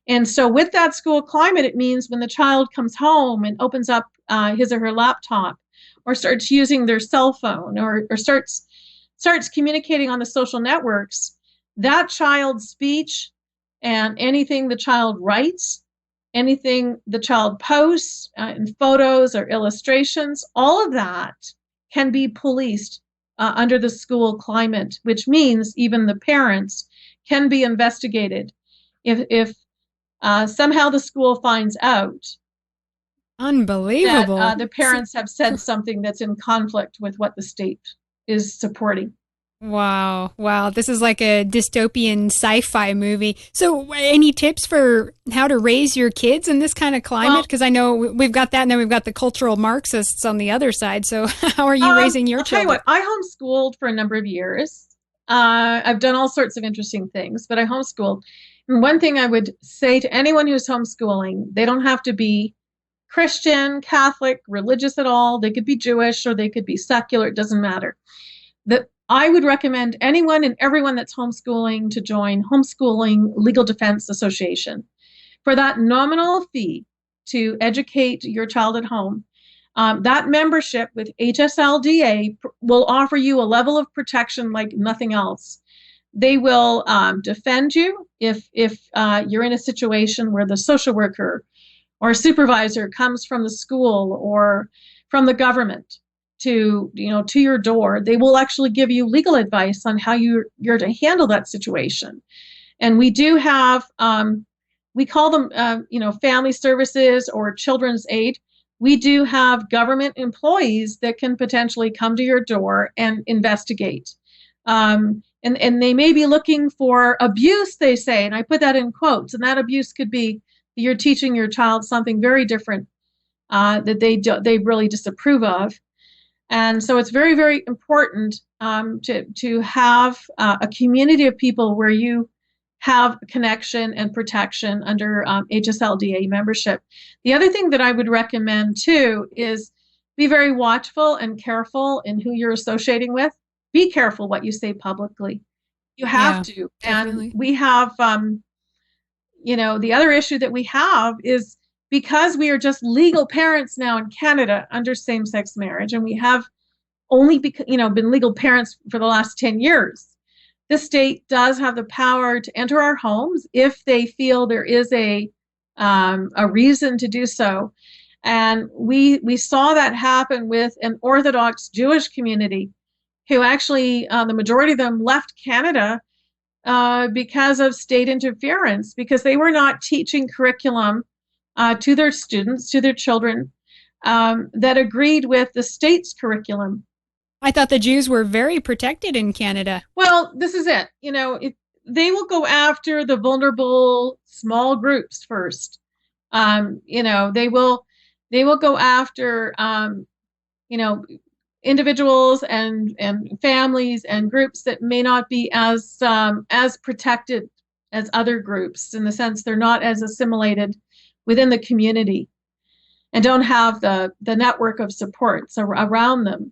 And so with that school climate, it means when the child comes home and opens up his or her laptop or starts using their cell phone or starts communicating on the social networks, that child's speech and anything the child writes, anything the child posts in photos or illustrations, all of that can be policed under the school climate, which means even the parents can be investigated if somehow the school finds out. Unbelievable. That the parents have said something that's in conflict with what the state is supporting. Wow. Wow. This is like a dystopian sci-fi movie. So any tips for how to raise your kids in this kind of climate? Well, Because I know we've got that and then we've got the cultural Marxists on the other side. So how are you raising your I'll tell you children? what, I homeschooled for a number of years. I've done all sorts of interesting things, but I homeschooled. And one thing I would say to anyone who's homeschooling, they don't have to be Christian, Catholic, religious at all. They could be Jewish or they could be secular. It doesn't matter. That I would recommend anyone and everyone that's homeschooling to join Homeschooling Legal Defense Association. For that nominal fee to educate your child at home, that membership with HSLDA will offer you a level of protection like nothing else. They will defend you if you're in a situation where the social worker or a supervisor comes from the school or from the government to your door. They will actually give you legal advice on how you're to handle that situation. And we do have we call them family services or children's aid. We do have government employees that can potentially come to your door and investigate. And they may be looking for abuse, they say, and I put that in quotes, and that abuse could be you're teaching your child something very different that they really disapprove of. And so it's very, very important to have a community of people where you have connection and protection under HSLDA membership. The other thing that I would recommend too is be very watchful and careful in who you're associating with. Be careful what you say publicly. You have to. Definitely. And we have, the other issue that we have is because we are just legal parents now in Canada under same-sex marriage, and we have only been legal parents for the last 10 years. The state does have the power to enter our homes if they feel there is a reason to do so. And we saw that happen with an Orthodox Jewish community who actually, the majority of them left Canada because of state interference, because they were not teaching curriculum to their students, to their children, that agreed with the state's curriculum. I thought the Jews were very protected in Canada. Well, this is it. They will go after the vulnerable small groups first. They will go after individuals and families and groups that may not be as protected as other groups, in the sense they're not as assimilated within the community and don't have the network of supports around them.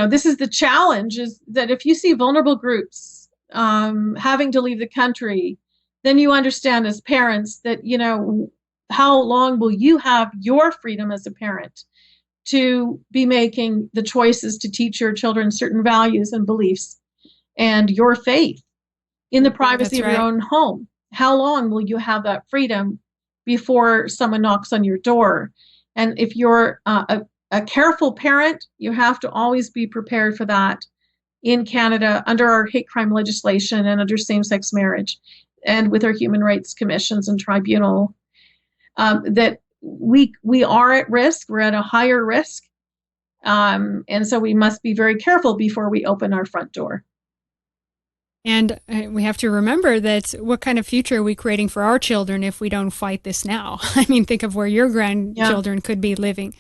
This is the challenge, is that if you see vulnerable groups having to leave the country, then you understand as parents that, how long will you have your freedom as a parent to be making the choices to teach your children certain values and beliefs and your faith in the privacy of your own home? How long will you have that freedom before someone knocks on your door? And if you're a careful parent, you have to always be prepared for that in Canada under our hate crime legislation and under same-sex marriage and with our human rights commissions and tribunal, that we are at risk. We're at a higher risk. And so we must be very careful before we open our front door. And we have to remember that what kind of future are we creating for our children if we don't fight this now? I mean, think of where your grandchildren could be living.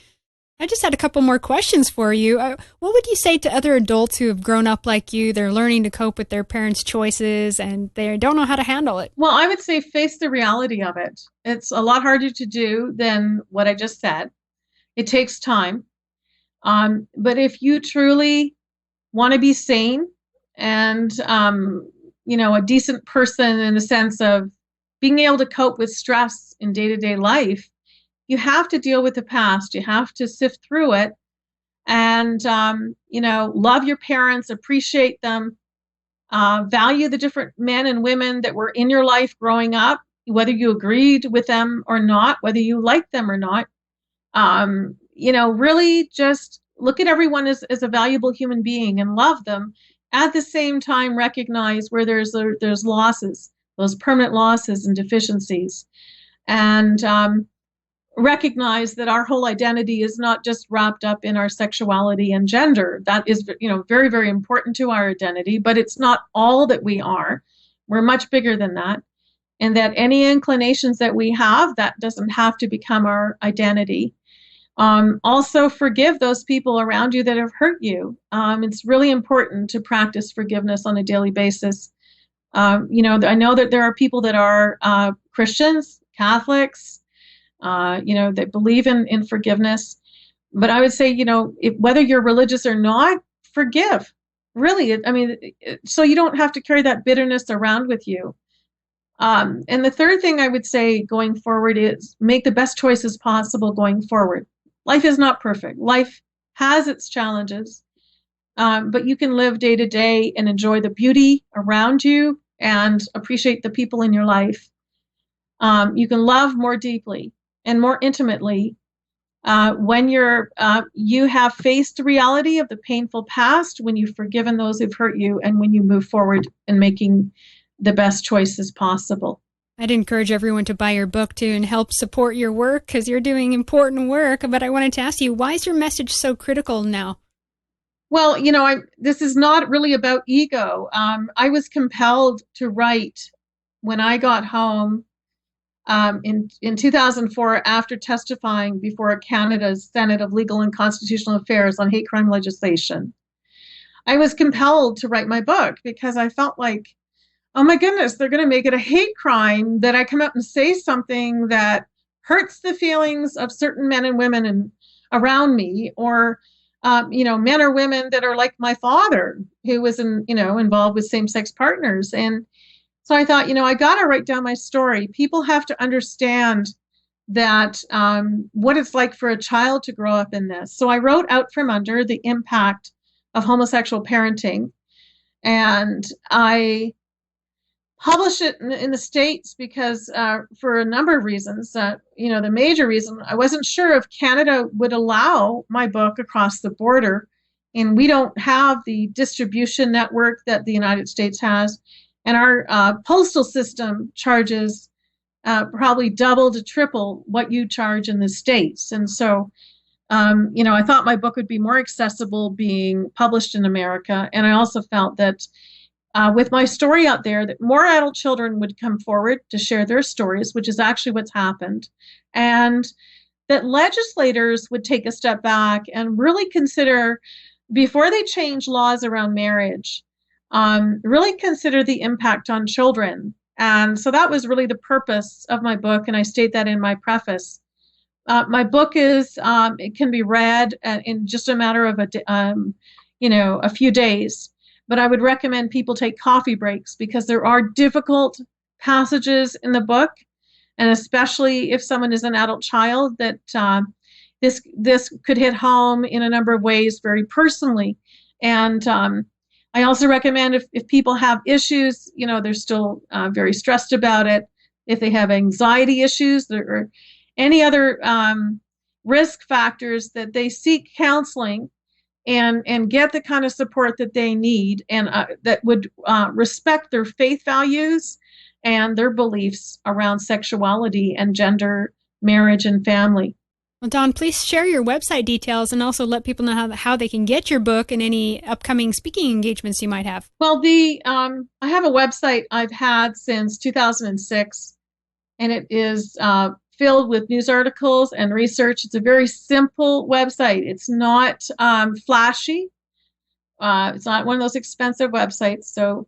I just had a couple more questions for you. What would you say to other adults who have grown up like you? They're learning to cope with their parents' choices and they don't know how to handle it. Well, I would say face the reality of it. It's a lot harder to do than what I just said. It takes time. But if you truly want to be sane and, a decent person in the sense of being able to cope with stress in day-to-day life, you have to deal with the past. You have to sift through it and, love your parents, appreciate them, value the different men and women that were in your life growing up, whether you agreed with them or not, whether you liked them or not. Really just look at everyone as a valuable human being and love them. At the same time, recognize where there's losses, those permanent losses and deficiencies. And recognize that our whole identity is not just wrapped up in our sexuality and gender. That is, very, very important to our identity, but it's not all that we are. We're much bigger than that. And that any inclinations that we have, that doesn't have to become our identity. Also, forgive those people around you that have hurt you. It's really important to practice forgiveness on a daily basis. I know that there are people that are Christians, Catholics, that believe in forgiveness. But I would say, whether you're religious or not, forgive. Really, so you don't have to carry that bitterness around with you. And the third thing I would say going forward is make the best choices possible going forward. Life is not perfect. Life has its challenges, but you can live day to day and enjoy the beauty around you and appreciate the people in your life. You can love more deeply and more intimately when you have faced the reality of the painful past, when you've forgiven those who've hurt you, and when you move forward in making the best choices possible. I'd encourage everyone to buy your book too and help support your work because you're doing important work. But I wanted to ask you, why is your message so critical now? Well, this is not really about ego. I was compelled to write when I got home in 2004 after testifying before Canada's Senate of Legal and Constitutional Affairs on hate crime legislation. I was compelled to write my book because I felt like, oh my goodness, they're going to make it a hate crime that I come out and say something that hurts the feelings of certain men and women around me, or men or women that are like my father, who was involved with same-sex partners. And so I thought, I got to write down my story. People have to understand that what it's like for a child to grow up in this. So I wrote Out From Under, the impact of homosexual parenting, and I published it in the States because for a number of reasons. The major reason, I wasn't sure if Canada would allow my book across the border, and we don't have the distribution network that the United States has, and our postal system charges probably double to triple what you charge in the States. And so, I thought my book would be more accessible being published in America, and I also felt that with my story out there, that more adult children would come forward to share their stories, which is actually what's happened, and that legislators would take a step back and really consider, before they change laws around marriage, really consider the impact on children. And so that was really the purpose of my book, and I state that in my preface. My book it can be read in just a matter of a few days. But I would recommend people take coffee breaks because there are difficult passages in the book, and especially if someone is an adult child, that this could hit home in a number of ways very personally. And I also recommend if people have issues, they're still very stressed about it, if they have anxiety issues or any other risk factors, that they seek counseling and get the kind of support that they need, and that would respect their faith values and their beliefs around sexuality and gender, marriage, and family. Well, Dawn, please share your website details and also let people know how they can get your book and any upcoming speaking engagements you might have. Well, I have a website I've had since 2006, and it is filled with news articles and research. It's a very simple website. It's not flashy. It's not one of those expensive websites. So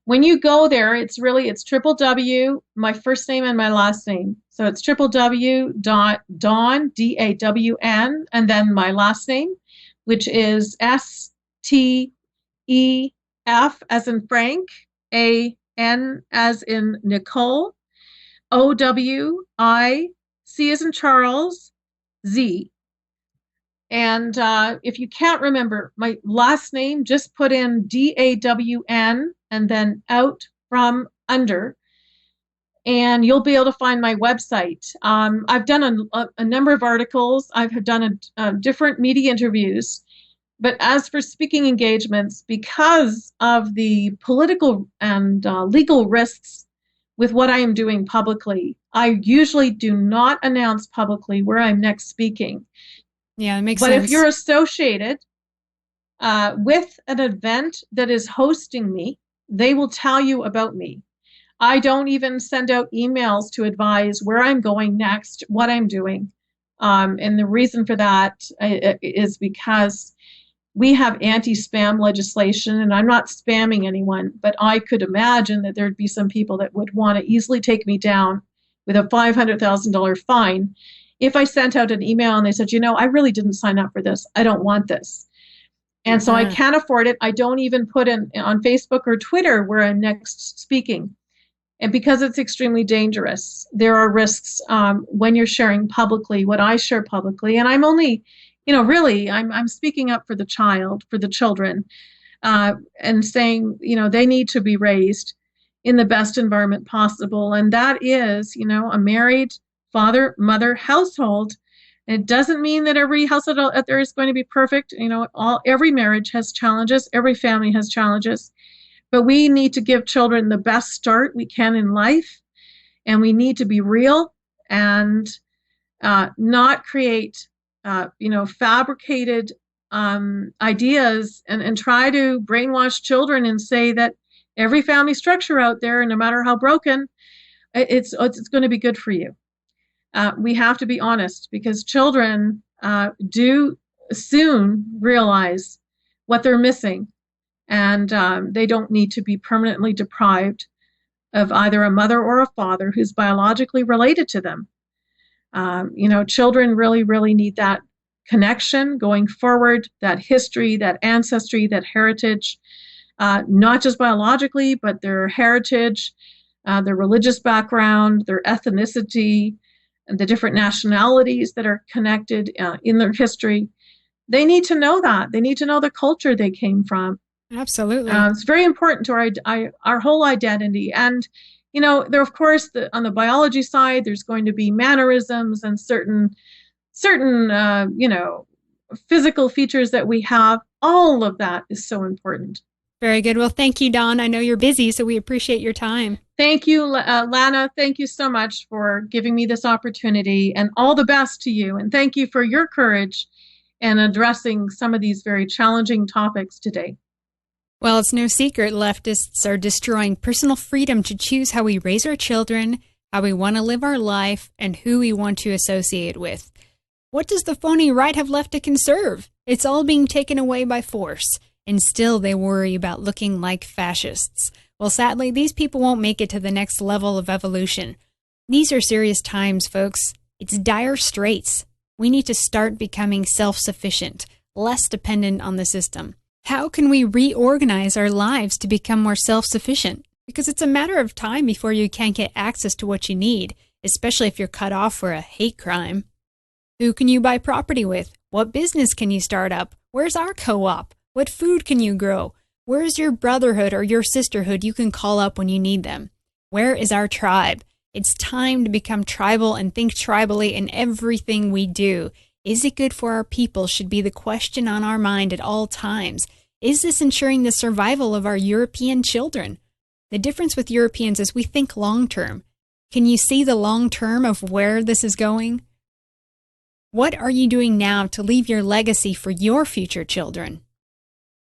when you go there, it's www, my first name and my last name. So it's www.dawn, DAWN, and then my last name, which is STEF as in Frank, AN as in Nicole, OWIC as in Charles, Z. And if you can't remember my last name, just put in DAWN and then Out From Under, and you'll be able to find my website. I've done a number of articles. I've done different media interviews. But as for speaking engagements, because of the political and legal risks with what I am doing publicly. I usually do not announce publicly where I'm next speaking. Yeah, it makes but sense. If you're associated with an event that is hosting me, they will tell you about me. I don't even send out emails to advise where I'm going next, what I'm doing. And the reason for that is because we have anti-spam legislation, and I'm not spamming anyone, but I could imagine that there'd be some people that would want to easily take me down with a $500,000 fine if I sent out an email and they said, I really didn't sign up for this. I don't want this. And so I can't afford it. I don't even put in on Facebook or Twitter where I'm next speaking. And because it's extremely dangerous, there are risks when you're sharing publicly what I share publicly. And I'm only, really, I'm speaking up for the children, and saying, they need to be raised in the best environment possible. And that is, a married father, mother household. And it doesn't mean that every household out there is going to be perfect. Every marriage has challenges. Every family has challenges. But we need to give children the best start we can in life, and we need to be real and not create, fabricated ideas and try to brainwash children and say that every family structure out there, no matter how broken, it's going to be good for you. We have to be honest, because children do soon realize what they're missing. And they don't need to be permanently deprived of either a mother or a father who's biologically related to them. Children really, really need that connection going forward, that history, that ancestry, that heritage, not just biologically, but their heritage, their religious background, their ethnicity, and the different nationalities that are connected in their history. They need to know that. They need to know the culture they came from. Absolutely. It's very important to our whole identity. And, there, of course, on the biology side, there's going to be mannerisms and certain, physical features that we have. All of that is so important. Very good. Well, thank you, Dawn. I know you're busy, so we appreciate your time. Thank you, Lana. Thank you so much for giving me this opportunity, and all the best to you. And thank you for your courage in addressing some of these very challenging topics today. Well, it's no secret leftists are destroying personal freedom to choose how we raise our children, how we want to live our life, and who we want to associate with. What does the phony right have left to conserve? It's all being taken away by force, and still they worry about looking like fascists. Well, sadly, these people won't make it to the next level of evolution. These are serious times, folks. It's dire straits. We need to start becoming self-sufficient, less dependent on the system. How can we reorganize our lives to become more self-sufficient? Because it's a matter of time before you can't get access to what you need, especially if you're cut off for a hate crime. Who can you buy property with? What business can you start up? Where's our co-op? What food can you grow? Where's your brotherhood or your sisterhood you can call up when you need them? Where is our tribe? It's time to become tribal and think tribally in everything we do. Is it good for our people should be the question on our mind at all times. Is this ensuring the survival of our European children? The difference with Europeans is we think long-term. Can you see the long-term of where this is going? What are you doing now to leave your legacy for your future children?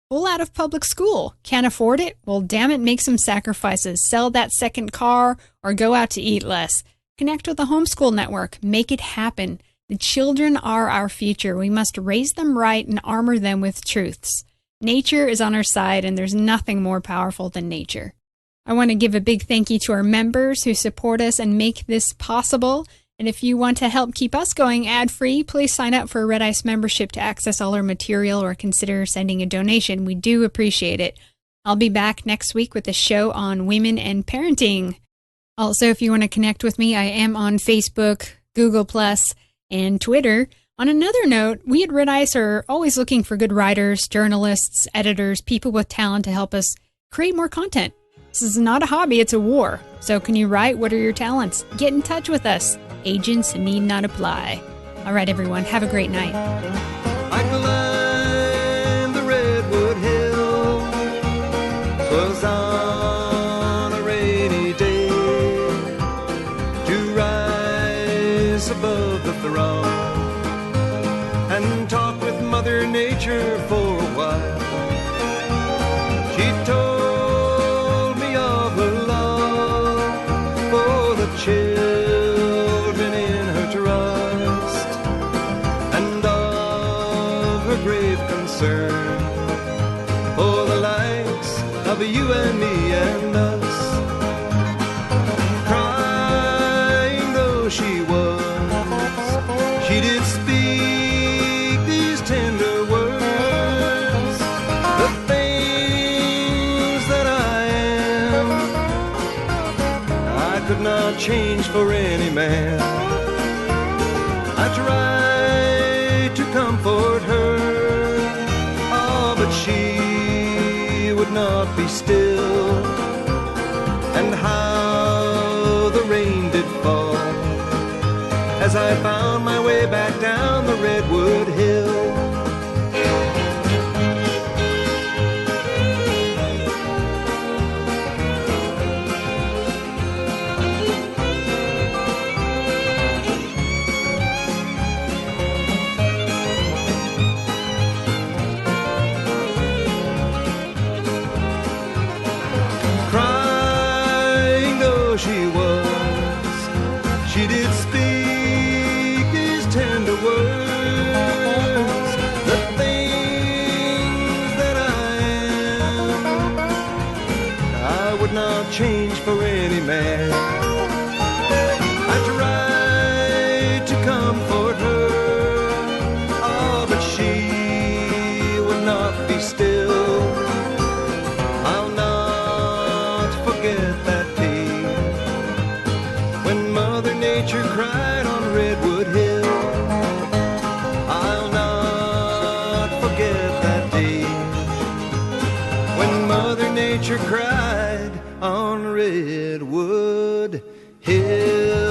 Pull out of public school. Can't afford it? Well, damn it, make some sacrifices. Sell that second car or go out to eat less. Connect with the homeschool network. Make it happen. The children are our future. We must raise them right and armor them with truths. Nature is on our side, and there's nothing more powerful than nature. I want to give a big thank you to our members who support us and make this possible. And if you want to help keep us going ad-free, please sign up for a Red Ice membership to access all our material or consider sending a donation. We do appreciate it. I'll be back next week with a show on women and parenting. Also, if you want to connect with me, I am on Facebook, Google+, and Twitter. On another note, we at Red Ice are always looking for good writers, journalists, editors, people with talent to help us create more content. This is not a hobby, it's a war. So can you write? What are your talents? Get in touch with us. Agents need not apply. All right, everyone, have a great night. I climbed the redwood hill. 'Twas on a rainy day. Mother Nature for a while. She told me of her love for the children in her trust, and of her grave concern for the likes of you and me and us. Crying though she was, she did speak these tender words. The things that I am, I could not change for any man. I tried to comfort her, oh, but she would not be still. And how the rain did fall as I found my way back down the redwood hill. Crying though she was, she did speak these tender words. The things that I am, I would not change for any man. I tried to comfort her, oh, but she would not be still. I'll not forget that day when Mother Nature cried on Redwood Hill. I'll not forget that day when Mother Nature cried on Redwood Hill.